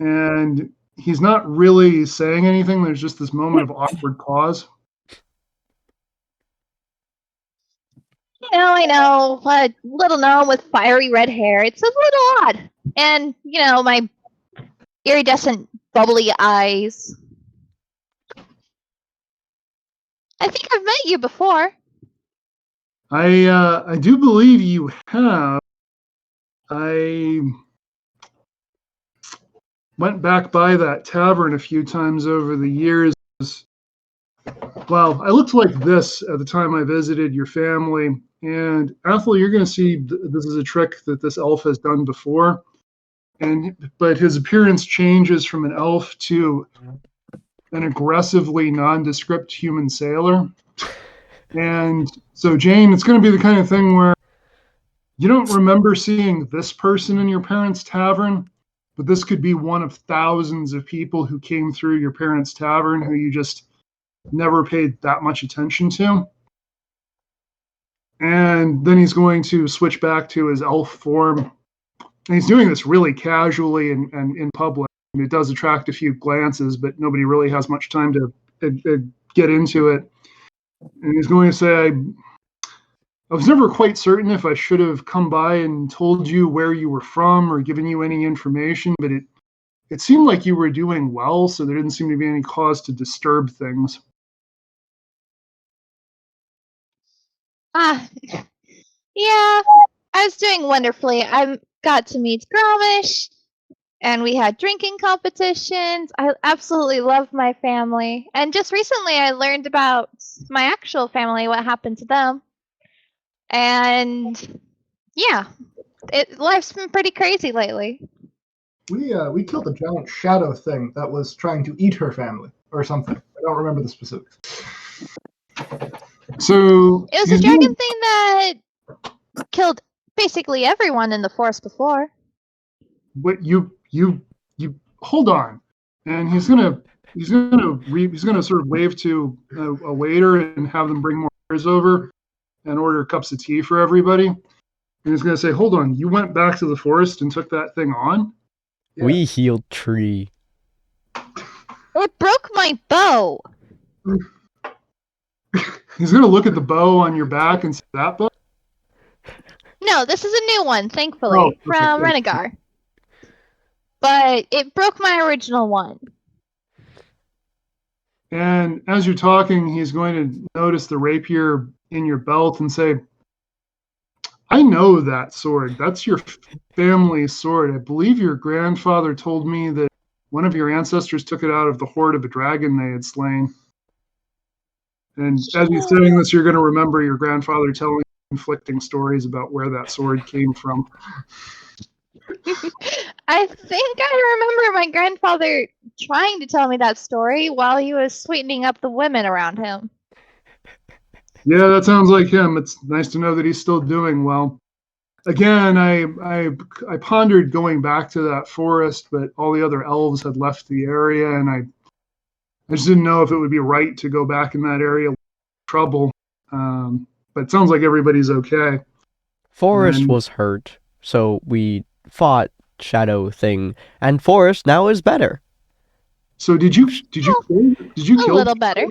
And he's not really saying anything. There's just this moment of awkward pause. I know, a little gnome with fiery red hair. It's a little odd. And, my iridescent, bubbly eyes. I think I've met you before. I do believe you have. I went back by that tavern a few times over the years. Well, I looked like this at the time I visited your family. And Ethel, you're going to see this is a trick that this elf has done before. But his appearance changes from an elf to an aggressively nondescript human sailor. And so, Jane, it's going to be the kind of thing where you don't remember seeing this person in your parents' tavern, but this could be one of thousands of people who came through your parents' tavern who you just never paid that much attention to. And then he's going to switch back to his elf form. And he's doing this really casually and in public. And it does attract a few glances, but nobody really has much time to get into it. And he's going to say, I was never quite certain if I should have come by and told you where you were from or given you any information, but it seemed like you were doing well, so there didn't seem to be any cause to disturb things. Yeah, I was doing wonderfully. I got to meet Gromish, and we had drinking competitions. I absolutely love my family. And just recently I learned about my actual family, what happened to them. And yeah, life's been pretty crazy lately. We killed a giant shadow thing that was trying to eat her family or something. I don't remember the specifics. So It was a dragon thing that killed basically everyone in the forest before. What you hold on, and he's gonna sort of wave to a waiter and have them bring more beers over and order cups of tea for everybody. And he's gonna say, "Hold on, you went back to the forest and took that thing on?" Yeah. We healed Tree. It broke my bow. He's gonna look at the bow on your back and say, "That bow?" No, this is a new one, thankfully, Oh, okay, from good. Renegar. but it broke my original one. And as you're talking, he's going to notice the rapier in your belt and say, I know that sword. That's your family sword. I believe your grandfather told me that one of your ancestors took it out of the hoard of a dragon they had slain. And as he's saying this, you're going to remember your grandfather telling conflicting stories about where that sword came from. I think I remember my grandfather trying to tell me that story while he was sweetening up the women around him. Yeah, that sounds like him. It's nice to know that he's still doing well. Again, I pondered going back to that forest, but all the other elves had left the area, and I just didn't know if it would be right to go back in that area with trouble. But it sounds like everybody's okay. Forest And- was hurt, so we fought Shadow Thing, and Forest now is better. So did you A kill? little better.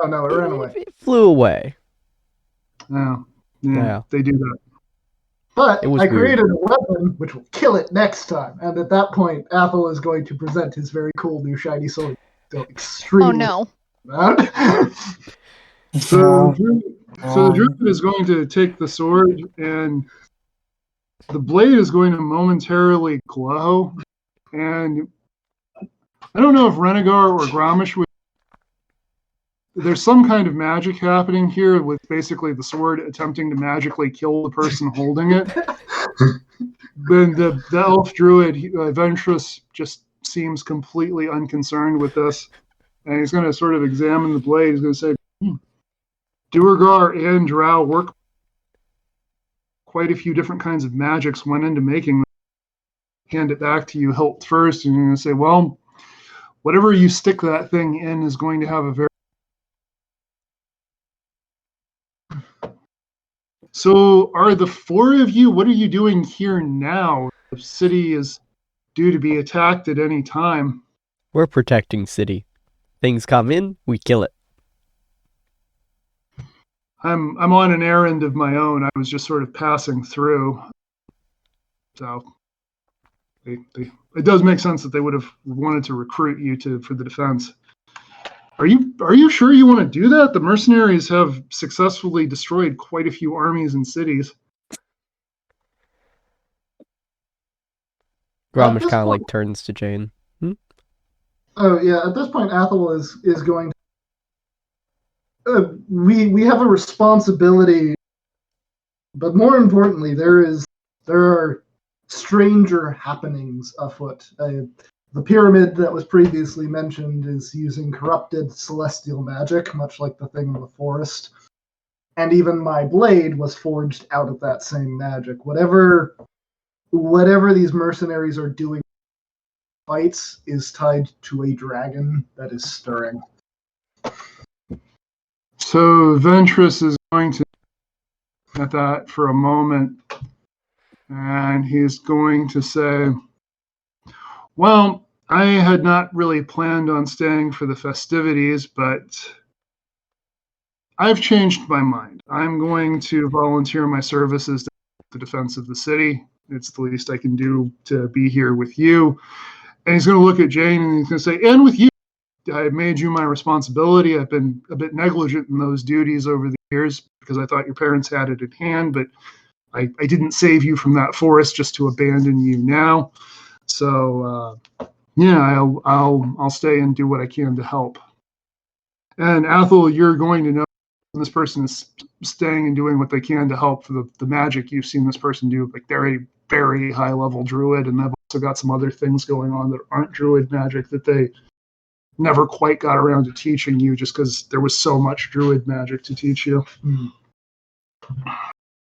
Oh no, it ran away. It flew away. Oh, yeah, Yeah. they do that. But It was I weird. created a weapon which will kill it next time. And at that point, Athel is going to present his very cool new shiny sword. So extremely Oh no. loud. So the druid is going to take the sword, and the blade is going to momentarily glow. And I don't know if Renegar or Grommish would. There's some kind of magic happening here with basically the sword attempting to magically kill the person holding it. Then the elf druid, Ventress, just seems completely unconcerned with this. And he's going to sort of examine the blade. He's going to say, Duergar and Drow work. Quite a few different kinds of magics went into making them. Hand it back to you hilt first, and you're going to say, well, whatever you stick that thing in is going to have a very... So are the four of you, what are you doing here now? The city is due to be attacked at any time. We're protecting city. Things come in, we kill it. I'm on an errand of my own. I was just sort of passing through. So it does make sense that they would have wanted to recruit you for the defense. Are you sure you want to do that? The mercenaries have successfully destroyed quite a few armies and cities. Grommish this kind of point- like turns to Jane. Oh yeah, at this point, Athel is going. We have a responsibility, but more importantly, there are stranger happenings afoot. The pyramid that was previously mentioned is using corrupted celestial magic, much like the thing in the forest. And even my blade was forged out of that same magic. Whatever these mercenaries are doing fights is tied to a dragon that is stirring. So Ventress is going to at that for a moment, and he's going to say, well, I had not really planned on staying for the festivities, but I've changed my mind. I'm going to volunteer my services to the defense of the city. It's the least I can do to be here with you. And he's going to look at Jane and he's going to say, and with you, I've made you my responsibility. I've been a bit negligent in those duties over the years because I thought your parents had it in hand, but I didn't save you from that forest just to abandon you now. So, yeah, I'll stay and do what I can to help. And Athel, you're going to know when this person is staying and doing what they can to help for the magic you've seen this person do. Like they're a very high level druid, and they've also got some other things going on that aren't druid magic that they never quite got around to teaching you just because there was so much druid magic to teach you.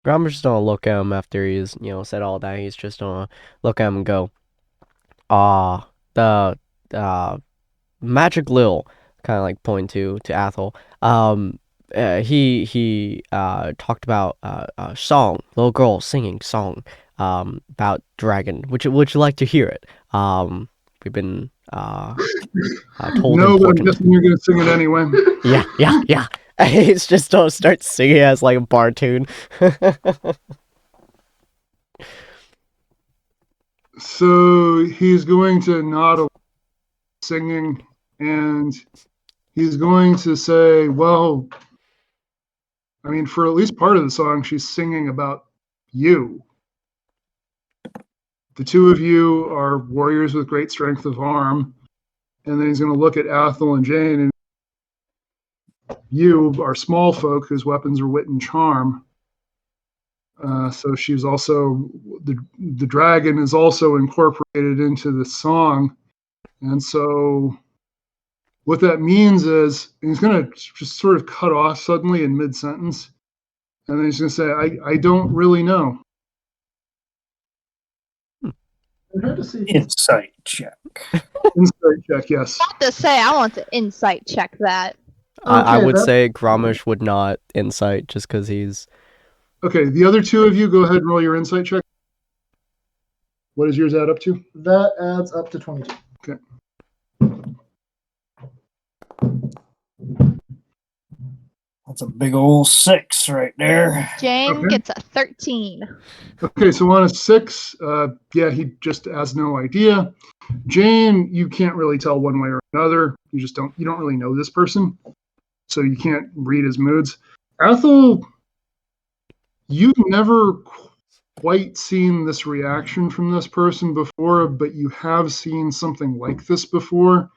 Grommish just gonna look at him after he's, said all that. He's just gonna look at him and go, the Magic Lil, kind of like point to Athel. He talked about a song, little girl singing song, about dragon. Would you like to hear it? We've been told No, but I'm important. guessing you're going to sing it anyway. Yeah. It's just don't start singing as like a bar tune. So he's going to nod singing, and he's going to say, well, I mean, for at least part of the song, she's singing about you. The two of you are warriors with great strength of arm. And then he's going to look at Athel and Jane, and you are small folk whose weapons are wit and charm. So she's also, the dragon is also incorporated into the song. And so what that means is he's going to just sort of cut off suddenly in mid-sentence. And then he's going to say, I don't really know. Insight check. Insight check, yes. I have to say, I want to insight check that. I Okay, would that- say Grommish would not insight just because he's... Okay, the other two of you, go ahead and roll your insight check. What does yours add up to? That adds up to 22. Okay. That's a big old 6 right there. Jane Okay. gets a 13. Okay, so on a 6, yeah, he just has no idea. Jane, you can't really tell one way or another. You don't really know this person, so you can't read his moods. Ethel, you've never quite seen this reaction from this person before, but you have seen something like this before.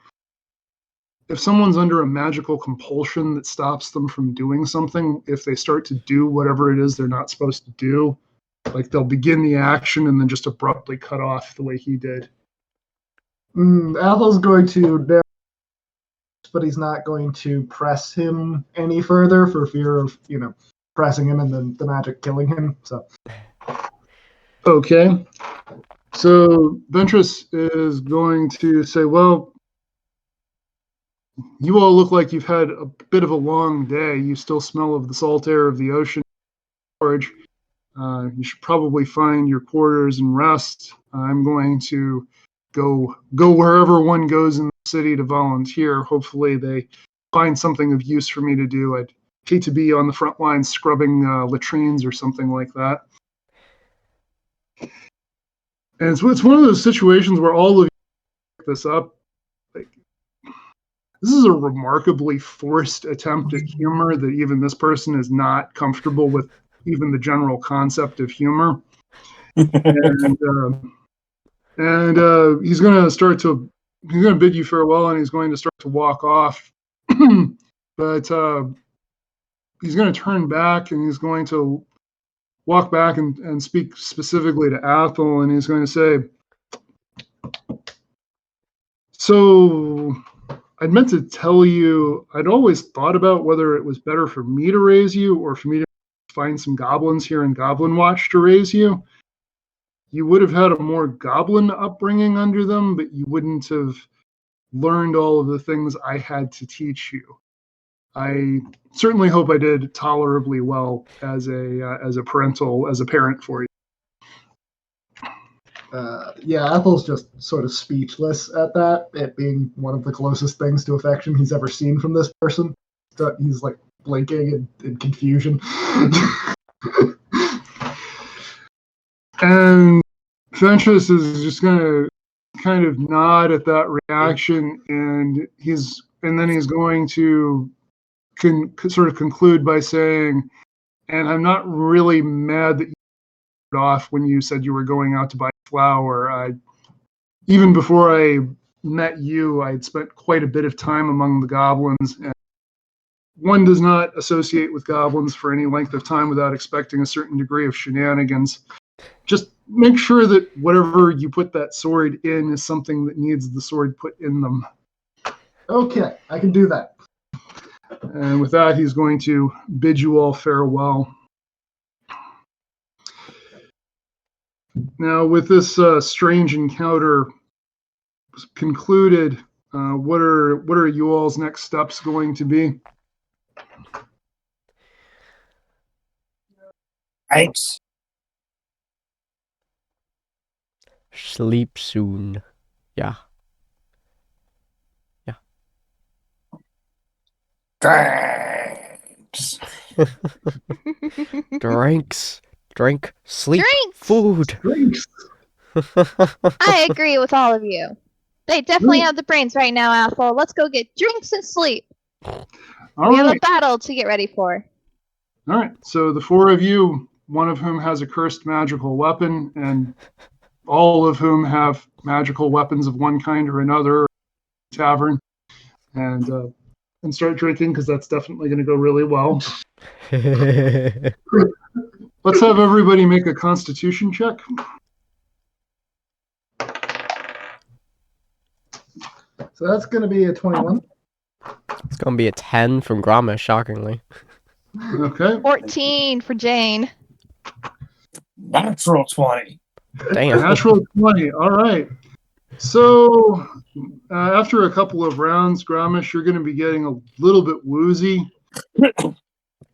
If someone's under a magical compulsion that stops them from doing something, if they start to do whatever it is they're not supposed to do, like they'll begin the action and then just abruptly cut off the way he did. Athel's going to, but he's not going to press him any further for fear of, pressing him and then the magic killing him. So Okay. So Ventress is going to say, well, you all look like you've had a bit of a long day. You still smell of the salt air of the ocean. You should probably find your quarters and rest. I'm going to go wherever one goes in the city to volunteer. Hopefully they find something of use for me to do. I'd hate to be on the front lines scrubbing latrines or something like that. And so it's one of those situations where all of you pick this up. Like, this is a remarkably forced attempt at humor that even this person is not comfortable with even the general concept of humor. And he's going to bid you farewell, and he's going to start to walk off. But he's going to turn back, and he's going to walk back and speak specifically to Athel, and he's going to say, so I'd meant to tell you, I'd always thought about whether it was better for me to raise you or for me to find some goblins here in Goblin Watch to raise you. You would have had a more goblin upbringing under them, but you wouldn't have learned all of the things I had to teach you. I certainly hope I did tolerably well as a parent for you. Yeah, Ethel's just sort of speechless at that, it being one of the closest things to affection he's ever seen from this person. So he's like blinking in confusion. And Ventress is just going to kind of nod at that reaction, and then he's going to sort of conclude by saying, and I'm not really mad that you put off when you said you were going out to buy flour. Even before I met you, I'd spent quite a bit of time among the goblins, and one does not associate with goblins for any length of time without expecting a certain degree of shenanigans. Just make sure that whatever you put that sword in is something that needs the sword put in them. Okay, I can do that. And with that, he's going to bid you all farewell. Now, with this strange encounter concluded, what are you all's next steps going to be? Thanks. Sleep soon. Yeah. Thanks. Drinks. Drink. Sleep. Drinks! Food. Drinks. I agree with all of you. They definitely have the brains right now, Apple. Let's go get drinks and sleep. All We have a right. battle to get ready for. All right. So the four of you, one of whom has a cursed magical weapon, and all of whom have magical weapons of one kind or another, tavern, and start drinking because that's definitely going to go really well. Let's have everybody make a Constitution check. So that's going to be a 21. It's gonna be a 10 from Grama, shockingly. Okay. 14 for Jane. Natural 20. Damn. Natural 20. All right. So after a couple of rounds, Gramish, you're going to be getting a little bit woozy.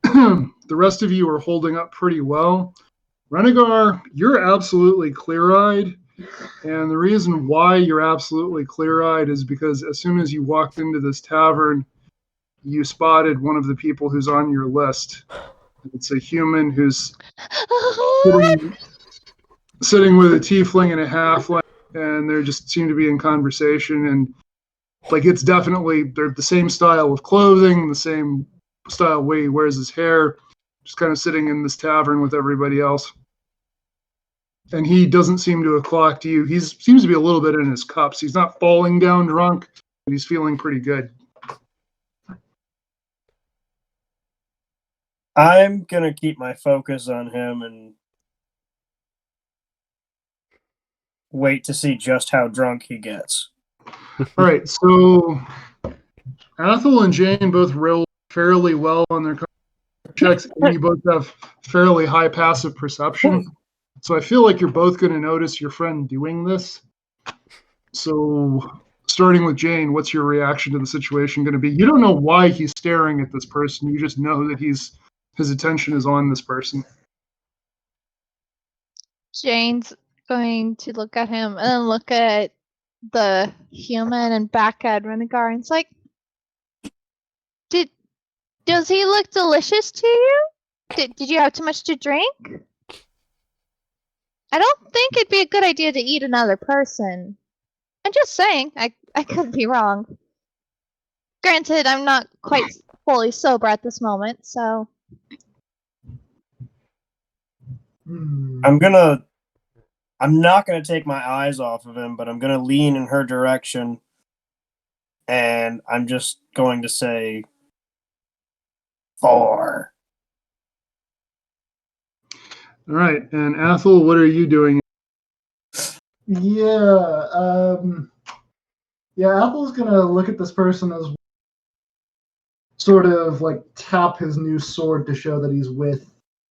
The rest of you are holding up pretty well. Renegar, you're absolutely clear-eyed. And the reason why you're absolutely clear-eyed is because as soon as you walked into this tavern, you spotted one of the people who's on your list. It's a human who's sitting with a tiefling and a halfling, and they just seem to be in conversation. And like it's definitely they're the same style of clothing, the same style way he wears his hair, just kind of sitting in this tavern with everybody else. And he doesn't seem to have clocked you. He seems to be a little bit in his cups. He's not falling down drunk, but he's feeling pretty good. I'm going to keep my focus on him and wait to see just how drunk he gets. All right, so Athel and Jane both roll fairly well on their checks, and you both have fairly high passive perception. So I feel like you're both going to notice your friend doing this. So starting with Jane, what's your reaction to the situation going to be? You don't know why he's staring at this person. You just know that his attention is on this person. Jane's going to look at him and then look at the human and back at Renegar, and it's like, does he look delicious to you? Did you have too much to drink? I don't think it'd be a good idea to eat another person. I'm just saying, I could be wrong. Granted, I'm not quite fully sober at this moment, so. I'm not gonna take my eyes off of him, but I'm gonna lean in her direction, and I'm just going to say 4. All right, and Athel, what are you doing? Yeah, Apple's gonna look at this person as sort of like tap his new sword to show that he's with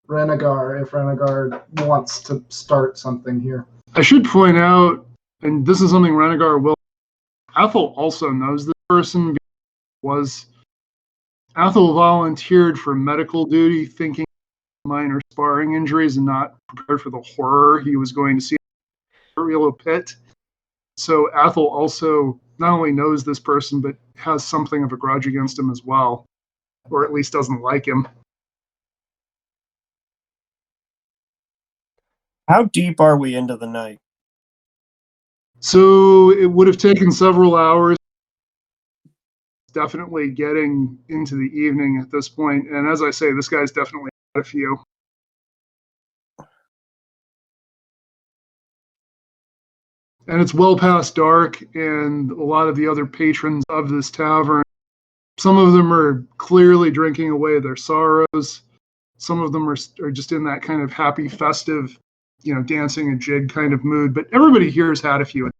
Renegar if Renegar wants to start something here. I should point out, and this is something Renegar will. Athel also knows this person was. Athel volunteered for medical duty, thinking minor sparring injuries and not prepared for the horror he was going to see in the real pit. So Athel also not only knows this person, but has something of a grudge against him as well, or at least doesn't like him. How deep are we into the night? So it would have taken several hours. Definitely getting into the evening at this point. And as I say, this guy's definitely had a few. And it's well past dark, and a lot of the other patrons of this tavern, some of them are clearly drinking away their sorrows. Some of them are just in that kind of happy, festive, dancing and jig kind of mood. But everybody here has had a few.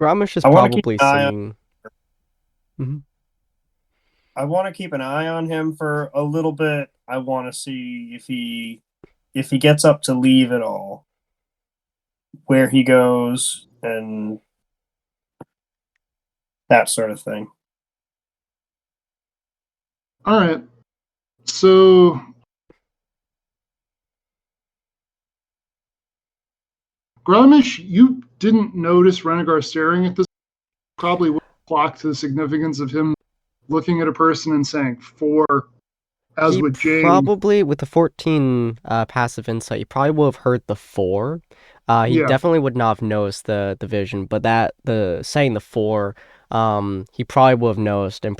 Gramish is I wanna keep probably an eye on- singing. Mhm. I want to keep an eye on him for a little bit. I want to see if he gets up to leave at all, where he goes, and that sort of thing. All right. So Gramish, you didn't notice Renegar staring at this. Probably clock to the significance of him looking at a person and saying 4, as He with Jane. probably, with the 14 passive insight, he probably would have heard the 4. He Yeah. definitely would not have noticed the vision, but saying the 4, he probably would have noticed, and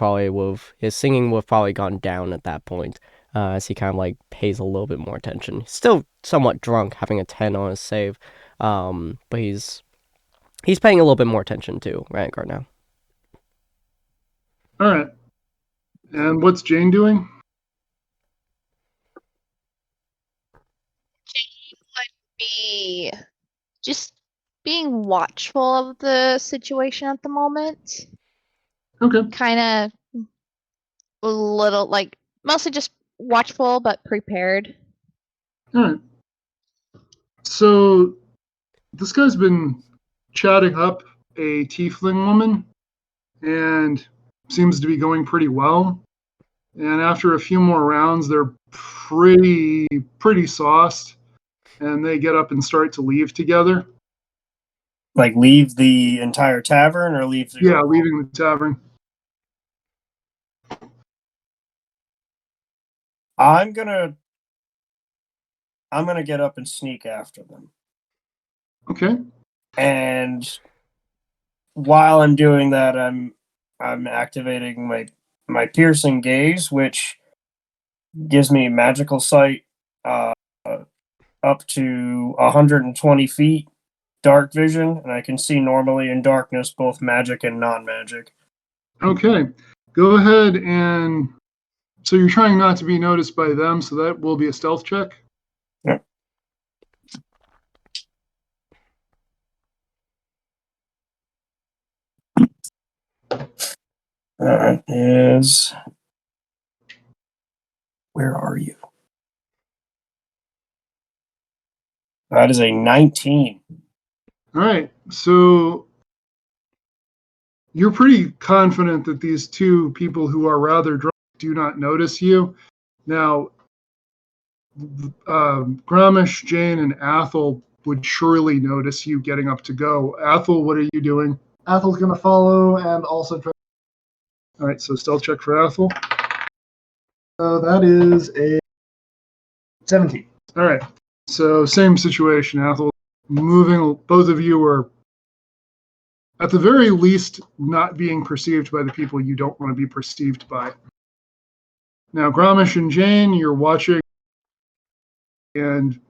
his singing would have probably gone down at that point, as he kind of like pays a little bit more attention. He's still somewhat drunk, having a 10 on his save, but he's paying a little bit more attention to Rangar now. All right. And what's Jane doing? Be just being watchful of the situation at the moment. Okay. Kind of a little, like, mostly just watchful but prepared. All right. So this guy's been chatting up a tiefling woman and seems to be going pretty well. And after a few more rounds, they're pretty sauced, and they get up and start to leave together. Like leave the entire tavern or leave the Yeah, leaving the tavern. I'm gonna get up and sneak after them. Okay. And while I'm doing that, I'm activating my piercing gaze, which gives me magical sight up to 120 feet, dark vision, and I can see normally in darkness both magic and non-magic. Okay. Go ahead and... So you're trying not to be noticed by them, so that will be a stealth check. Yep. That is... Where are you? That is a 19. All right. So you're pretty confident that these two people who are rather drunk do not notice you. Now, Gramish, Jane, and Athel would surely notice you getting up to go. Athel, what are you doing? Athel's going to follow and also try. All right, so stealth check for Athel. So that is a 17. All right, so same situation. Athel moving, both of you are at the very least not being perceived by the people you don't want to be perceived by. Now, Gramish and Jane, you're watching, and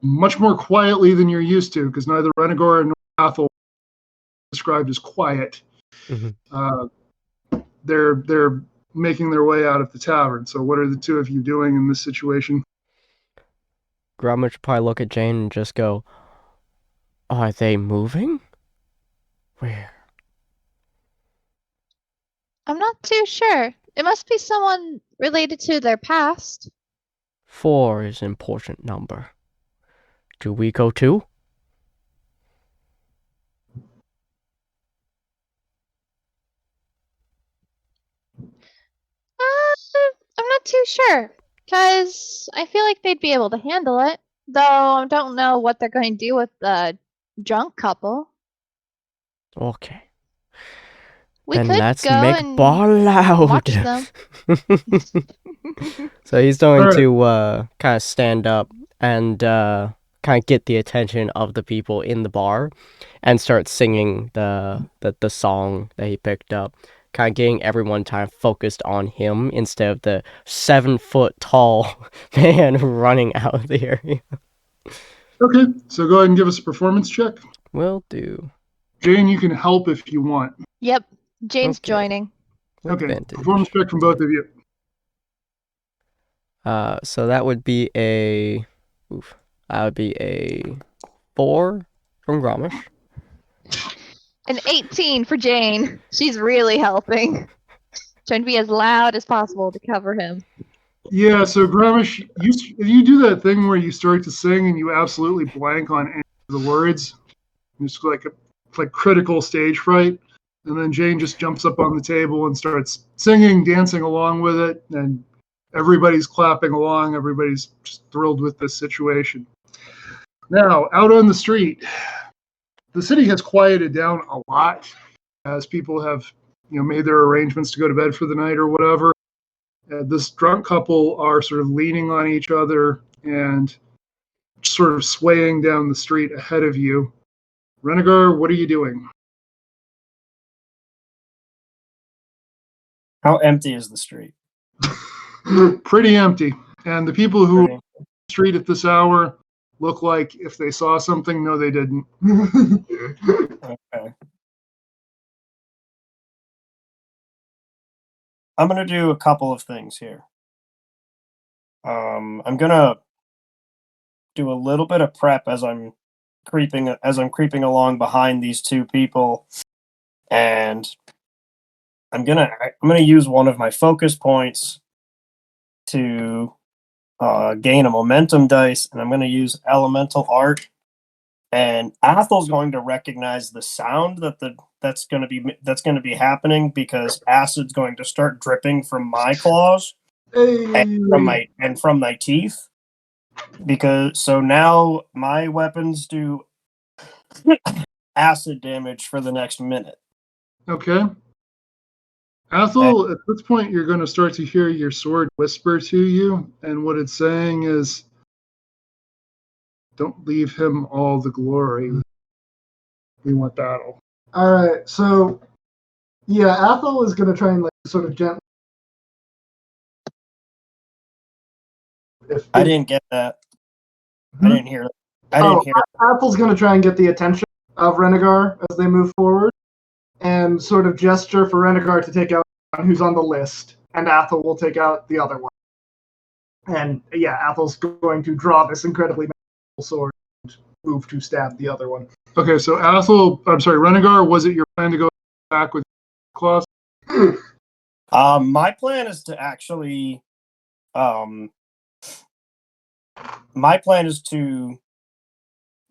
much more quietly than you're used to, because neither Renegor nor Athel are described as quiet. Mm-hmm. They're making their way out of the tavern. So what are the two of you doing in this situation? Gromit should probably look at Jane and just go, "Are they moving? Where?" I'm not too sure. It must be someone related to their past. 4 is an important number. Do we go too? I'm not too sure, because I feel like they'd be able to handle it. Though I don't know what they're going to do with the drunk couple. Okay. We Then could let's go make and ball loud. watch them. So he's going Alright. to kind of stand up and kind of get the attention of the people in the bar and start singing the song that he picked up, kind of getting everyone kind of focused on him instead of the 7-foot tall man running out of the area. Okay, so go ahead and give us a performance check. Will do. Jane, you can help if you want. Yep, Jane's Okay. joining. With Okay, advantage. performance check from both of you. So that would be a 4 from Gromish. An 18 for Jane. She's really helping. Trying to be as loud as possible to cover him. Yeah, so Gramish, you do that thing where you start to sing and you absolutely blank on any of the words. It's like critical stage fright. And then Jane just jumps up on the table and starts singing, dancing along with it, and everybody's clapping along. Everybody's just thrilled with this situation. Now, out on the street, the city has quieted down a lot. as people have made their arrangements to go to bed for the night or whatever. This drunk couple are sort of leaning on each other and sort of swaying down the street ahead of you. Renegar, what are you doing? How empty is the street? Pretty empty. And the people who are on the street at this hour look like if they saw something, no, they didn't. Okay. I'm gonna do a couple of things here. I'm gonna do a little bit of prep as I'm creeping along behind these two people, and I'm gonna use one of my focus points to gain a momentum dice, and I'm gonna use elemental art. And Athel's going to recognize the sound that's going to be happening because acid's going to start dripping from my claws and from my teeth. So now my weapons do acid damage for the next minute. Okay. Athel, at this point, you're going to start to hear your sword whisper to you, and what it's saying is, don't leave him all the glory. We want battle. All right, so yeah, Athel is gonna try and sort of gently. I didn't get that. I didn't hear it. I didn't hear it. Athel's gonna try and get the attention of Renegar as they move forward, and sort of gesture for Renegar to take out one who's on the list, and Athel will take out the other one. And yeah, Athel's going to draw this incredibly magical sword and move to stab the other one. Okay, so Renegar, was it your plan to go back with claws? My plan is to actually,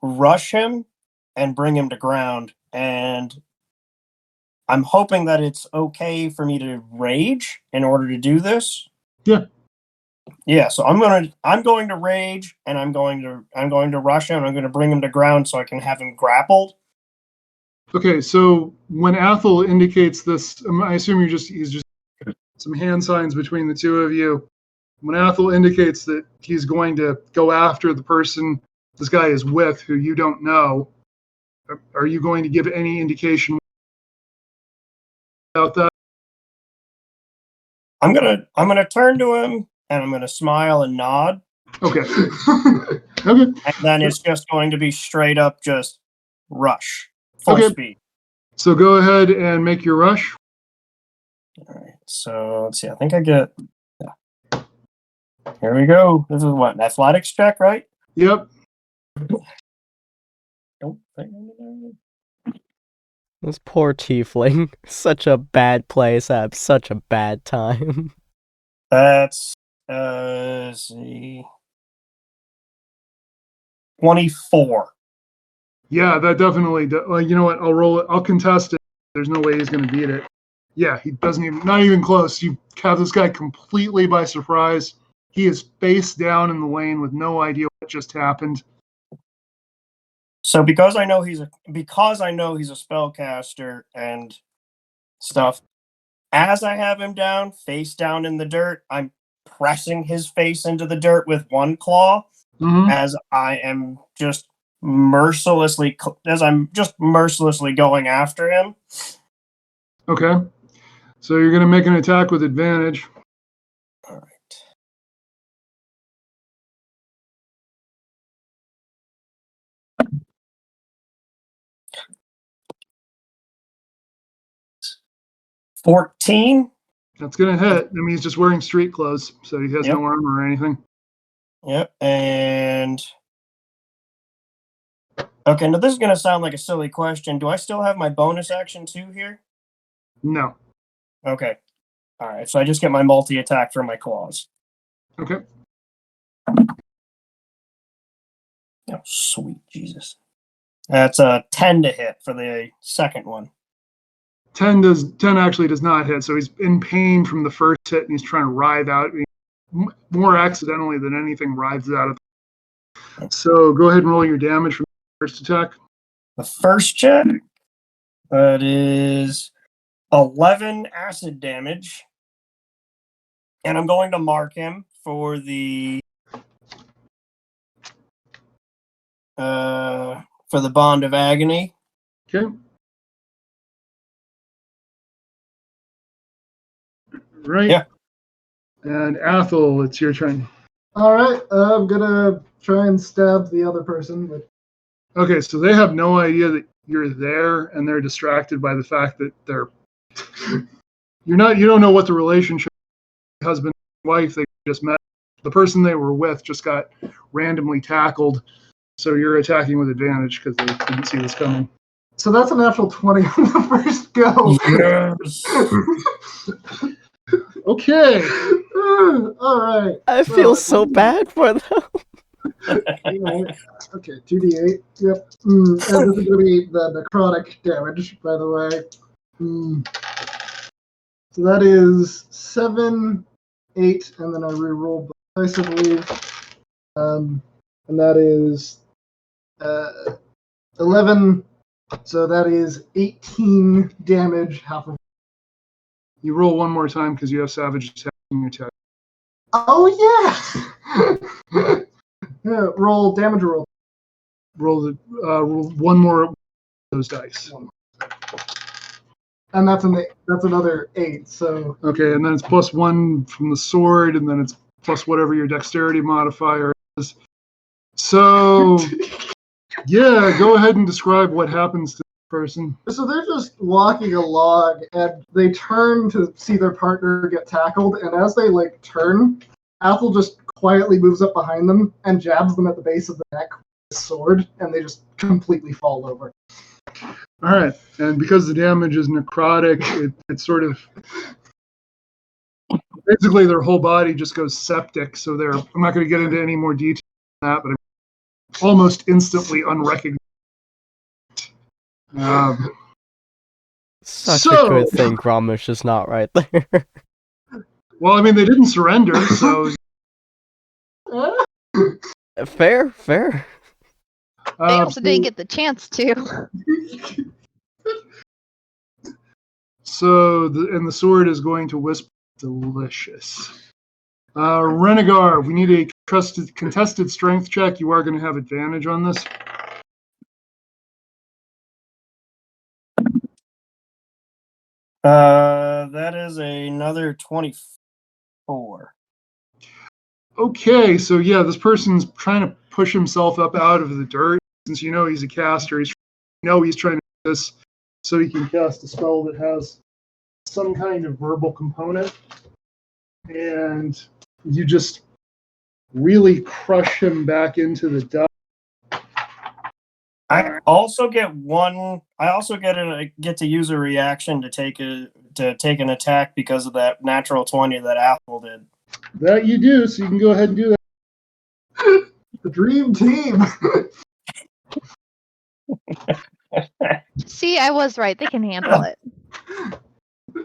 rush him and bring him to ground, and I'm hoping that it's okay for me to rage in order to do this. Yeah. Yeah, so I'm going to rage, and I'm going to rush him. I'm going to bring him to ground so I can have him grappled. Okay, so when Athel indicates this, I assume he's just some hand signs between the two of you. When Athel indicates that he's going to go after the person this guy is with, who you don't know, are you going to give any indication about that? I'm gonna turn to him and I'm gonna smile and nod. Okay. Okay. And then it's just going to be straight up just rush. Full speed. So go ahead and make your rush. Alright, so let's see. I think I get Here we go. This is what, an athletics check, right? Yep. This poor tiefling. Such a bad place at such a bad time. That's let's see. 24. Yeah, that definitely. You know what? I'll roll it. I'll contest it. There's no way he's going to beat it. Yeah, he doesn't even. Not even close. You have this guy completely by surprise. He is face down in the lane with no idea what just happened. So because I know he's a spellcaster and stuff, as I have him down, face down in the dirt, I'm pressing his face into the dirt with one claw, as I'm just mercilessly going after him. Okay. So you're going to make an attack with advantage. All right. $14. That's going to hit. I mean, he's just wearing street clothes, so he has no armor or anything. Yep, and okay, now this is going to sound like a silly question. Do I still have my bonus action too here? No. Okay. All right, so I just get my multi-attack for my claws. Okay. Oh, sweet Jesus. That's a 10 to hit for the second one. 10 actually does not hit, so he's in pain from the first hit, and he's trying to writhe out. More accidentally than anything writhes out of it. So go ahead and roll your damage from the first attack. The first check That is 11 acid damage. And I'm going to mark him for the Bond of Agony. Okay. Right. Yeah. And Athel, it's your turn. All right, I'm gonna try and stab the other person. But Okay, so they have no idea that you're there, and they're distracted by the fact that they're. You don't know what the relationship, husband and wife, they just met. The person they were with just got randomly tackled, so you're attacking with advantage because they didn't see this coming. so that's a natural 20 on the first go. Yes. Okay. All right. I feel so bad for them. Okay, 2d8. Yep. And this is going to be the necrotic damage, by the way. So that is 7, 8, and then I reroll the dice, I believe. And that is 11. So that is 18 damage. Half of. You roll one more time because you have Savage Attack in your attack. Oh yeah. Yeah. Roll damage. Roll. Roll one more of those dice. And that's another 8. So Okay, and then it's +1 from the sword, and then it's plus whatever your dexterity modifier is. So, yeah, go ahead and describe what happens to the person. So they're just walking along, and they turn to see their partner get tackled. And as they turn, Athel just quietly moves up behind them and jabs them at the base of the neck with his sword, and they just completely fall over. All right, and because the damage is necrotic, it's sort of basically their whole body just goes septic. So I'm not going to get into any more detail on that, but almost instantly unrecognizable. Such a good thing Grommish is not right there. Well, I mean, they didn't surrender, so. Fair. They also didn't get the chance to. So, the sword is going to whisper, delicious. Renegar, we need a contested strength check. You are going to have advantage on this. That is another 24. Okay, so yeah, this person's trying to push himself up out of the dirt. Since you know he's a caster, he's trying to do this so he can cast a spell that has some kind of verbal component. And you just really crush him back into the dust. I also get to use a reaction to take an attack because of that natural 20 that Apple did. That you do, so you can go ahead and do that. The dream team. See, I was right. They can handle it.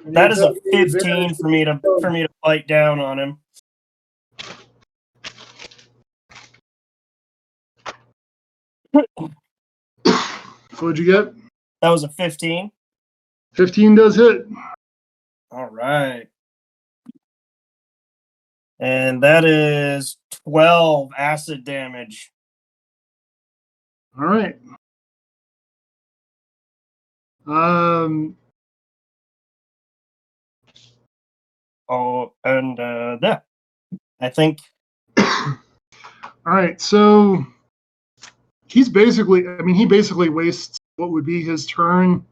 That is a 15 for me to bite down on him. So what'd you get? That was a 15. 15 does hit. All right. And that is 12 acid damage. All right. Oh, and yeah, I think. All right. So he basically wastes what would be his turn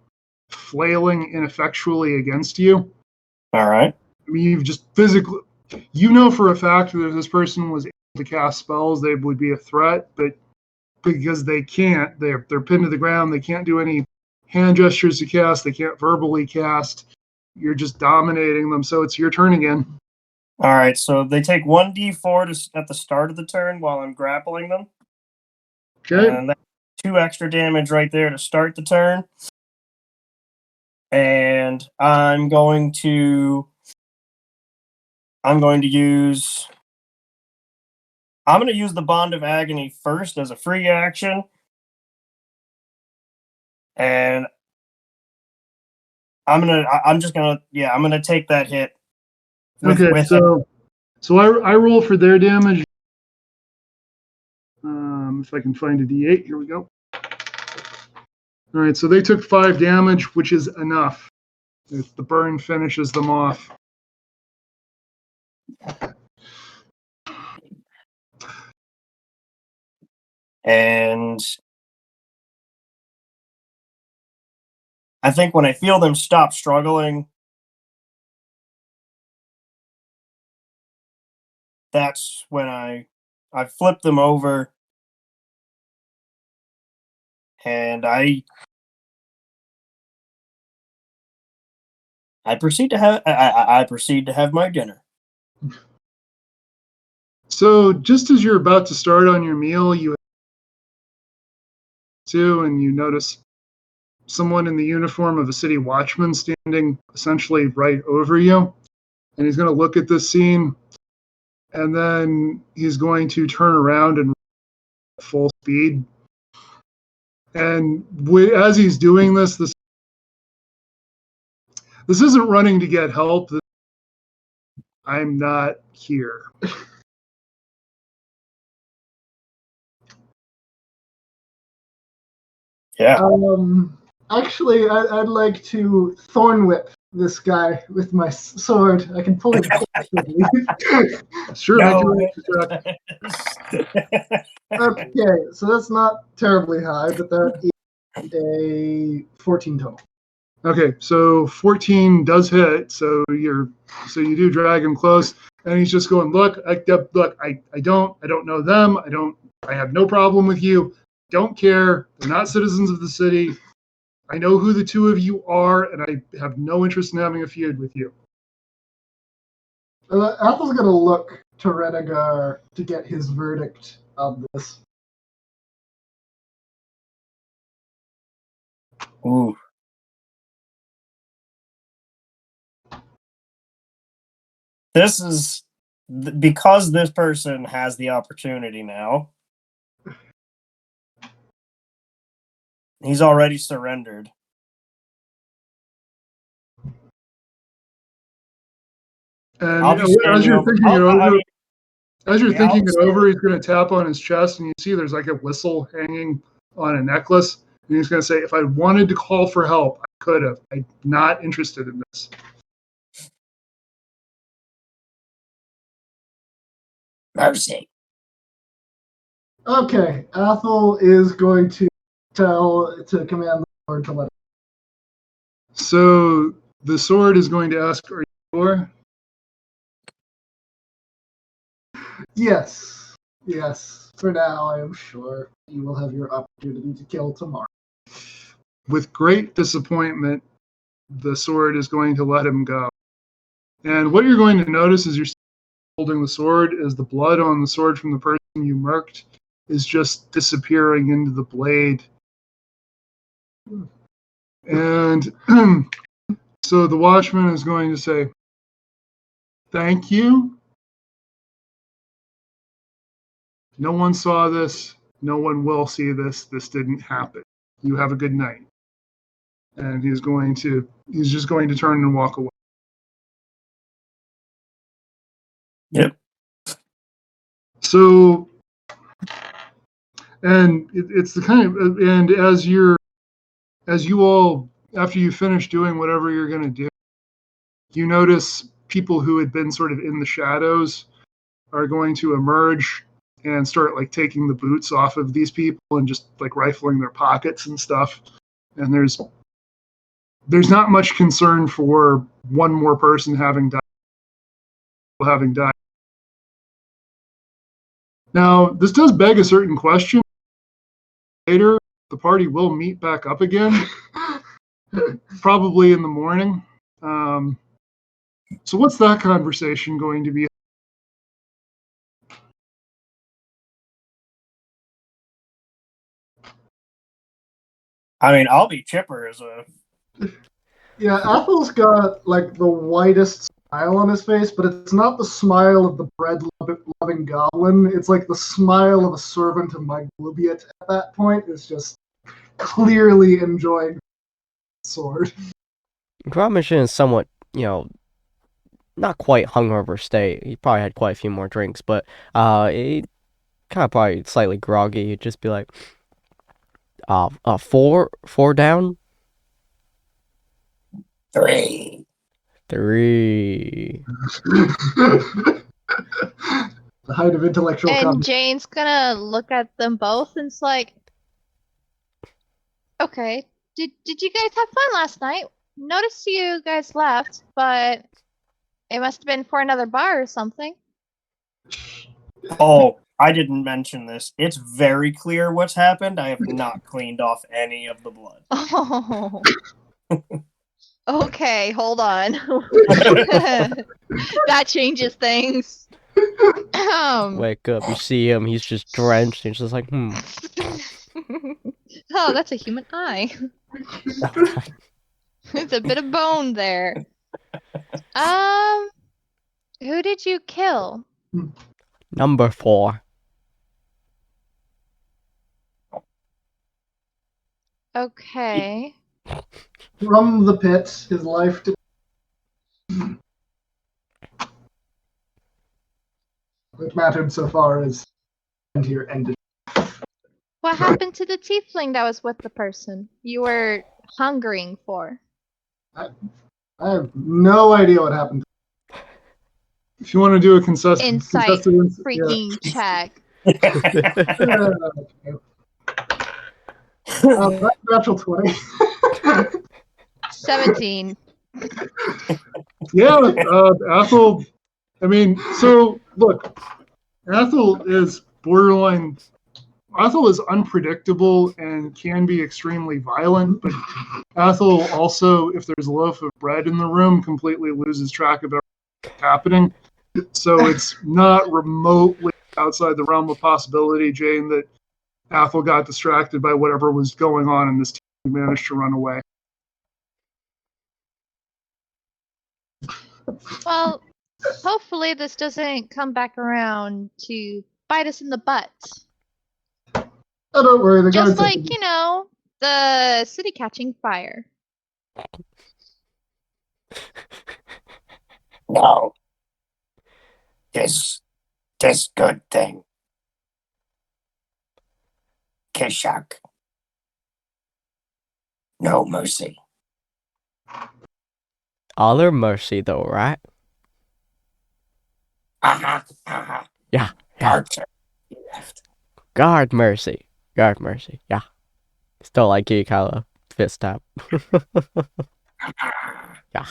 flailing ineffectually against you. All right. I mean, you've just physically, for a fact that if this person was able to cast spells, they would be a threat, but because they can't, they're pinned to the ground, they can't do any hand gestures to cast, they can't verbally cast, you're just dominating them, so it's your turn again. All right, so they take 1d4 at the start of the turn while I'm grappling them. Okay. And that's 2 extra damage right there to start the turn. And I'm going to use the Bond of Agony first as a free action. And I'm gonna take that hit. Okay, with so I roll for their damage. If I can find a D8, here we go. All right, so they took 5 damage, which is enough. If the burn finishes them off. And I think when I feel them stop struggling, that's when I flip them over, and I proceed to have I proceed to have my dinner. So just as you're about to start on your meal, you and you notice someone in the uniform of a city watchman standing essentially right over you. And he's going to look at this scene, and then he's going to turn around and full speed. And as he's doing this isn't running to get help. I'm not here. Yeah. Actually, I'd like to thorn whip this guy with my sword. I can pull it. Sure, No. make your attack. Okay, so that's not terribly high, but that is a 14 total. Okay, so 14 does hit. So you do drag him close, and he's just going, look, I don't know them. I have no problem with you. Don't care. They're not citizens of the city. I know who the two of you are, and I have no interest in having a feud with you. Athel's going to look to Renegar to get his verdict of this. Ooh. This is because this person has the opportunity now. He's already surrendered. And as you're thinking it over, he's going to tap on his chest, and you see there's like a whistle hanging on a necklace. And he's going to say, if I wanted to call for help, I could have. I'm not interested in this. Mercy. Okay, Athel is going to command the sword to let. So the sword is going to ask, are you sure? Yes. For now, I am sure you will have your opportunity to kill tomorrow. With great disappointment, the sword is going to let him go. And what you're going to notice as you're holding the sword is the blood on the sword from the person you murked is just disappearing into the blade. And so the watchman is going to say, thank you. No one saw this. No one will see this. This didn't happen. You have a good night. And he's just going to turn and walk away. Yep. So, and it's the kind of, and as you all, after you finish doing whatever you're going to do, you notice people who had been sort of in the shadows are going to emerge and start like taking the boots off of these people and just like rifling their pockets and stuff. And there's not much concern for one more person having died. Now, this does beg a certain question. Later, the party will meet back up again, probably in the morning. So what's that conversation going to be? I mean, I'll be chipper as a... Yeah, Athel's got like the whitest smile on his face, but it's not the smile of the bread-loving goblin. It's like the smile of a servant of my Glubiot at that point. It's just clearly enjoying the sword. Grommish is somewhat, not quite hungover state. He probably had quite a few more drinks, but he kind of probably slightly groggy. He'd just be like, four down, 3. three. The height of intellectual And competence. Jane's gonna look at them both and it's like, okay, did you guys have fun last night? Noticed you guys left, but it must have been for another bar or something. Oh, I didn't mention this. It's very clear what's happened. I have not cleaned off any of the blood. Oh. Okay, hold on. That changes things. Wake up, you see him, he's just drenched, and he's just like, Oh, that's a human eye. It's a bit of bone there. Who did you kill? Number 4. Okay. From the pits, his life. What mattered so far as here ended. What happened to the tiefling that was with the person you were hungering for? I have no idea what happened. If you want to do a contested Insight contested freaking check. That's natural 20. 17. Yeah, Athel. I mean, so look, Athel is borderline. Athel is unpredictable and can be extremely violent, but Athel also, if there's a loaf of bread in the room, completely loses track of everything happening. So it's not remotely outside the realm of possibility, Jane, that Athel got distracted by whatever was going on and this team managed to run away. Well, hopefully this doesn't come back around to bite us in the butt. Oh, don't worry. Just like, the city catching fire. No. This good thing. Kishak. No mercy. Other mercy, though, right? Yeah. Archer. He left. Guard mercy. Yeah. Still like you, kind of fist tap. Yeah.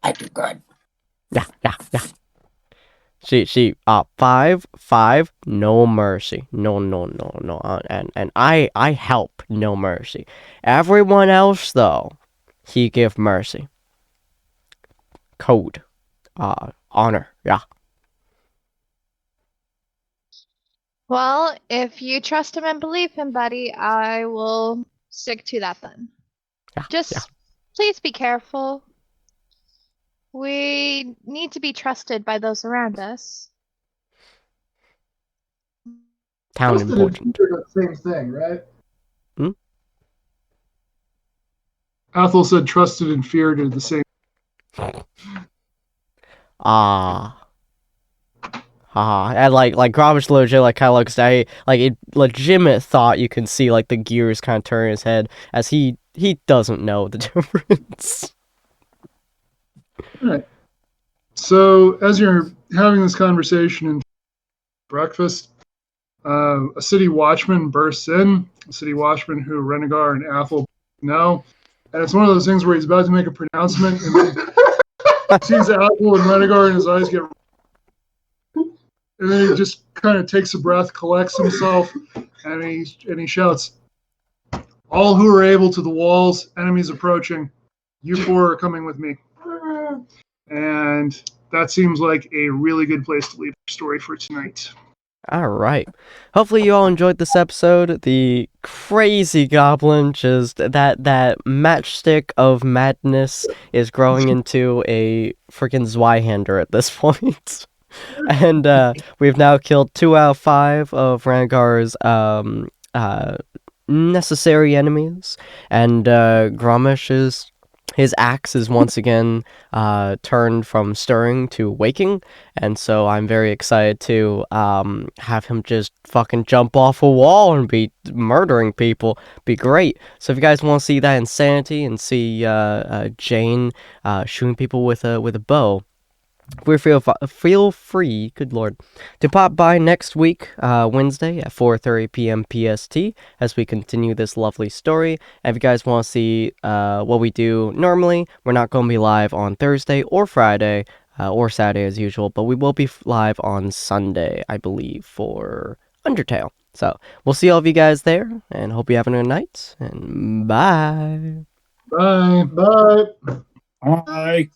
I do good. Yeah. She, 5, no mercy. No. And I help, no mercy. Everyone else, though, he give mercy. Code. Honor, yeah. Well, if you trust him and believe him, buddy, I will stick to that then. Just please be careful. We need to be trusted by those around us. Town Trusted and important. feared are the same thing, right? Athel said trusted and feared are the same. And like Grommish legit kind of looks at it legitimate thought you can see the gears kind of turn in his head as he doesn't know the difference. All right. So as you're having this conversation in breakfast, a city watchman bursts in. A city watchman who Renegar and Athel know, and it's one of those things where he's about to make a pronouncement and then sees Athel and Renegar and his eyes get. And then he just kind of takes a breath, collects himself, and he shouts, "All who are able to the walls, enemies approaching. You 4 are coming with me." And that seems like a really good place to leave our story for tonight. All right. Hopefully you all enjoyed this episode. The crazy goblin, just that matchstick of madness is growing into a freaking Zweihander at this point. And we've now killed 2 out of 5 of Rangar's necessary enemies, and Grommish is his axe is once again turned from stirring to waking, and so I'm very excited to have him just fucking jump off a wall and be murdering people. Be great. So if you guys want to see that insanity and see Jane shooting people with a bow, feel free, good lord, to pop by next week, Wednesday at 4:30 p.m. PST, as we continue this lovely story. And if you guys want to see what we do normally, we're not going to be live on Thursday or Friday or Saturday as usual, but we will be live on Sunday, I believe, for Undertale. So we'll see all of you guys there, and hope you're having a good night, and bye. Bye. Bye. Bye.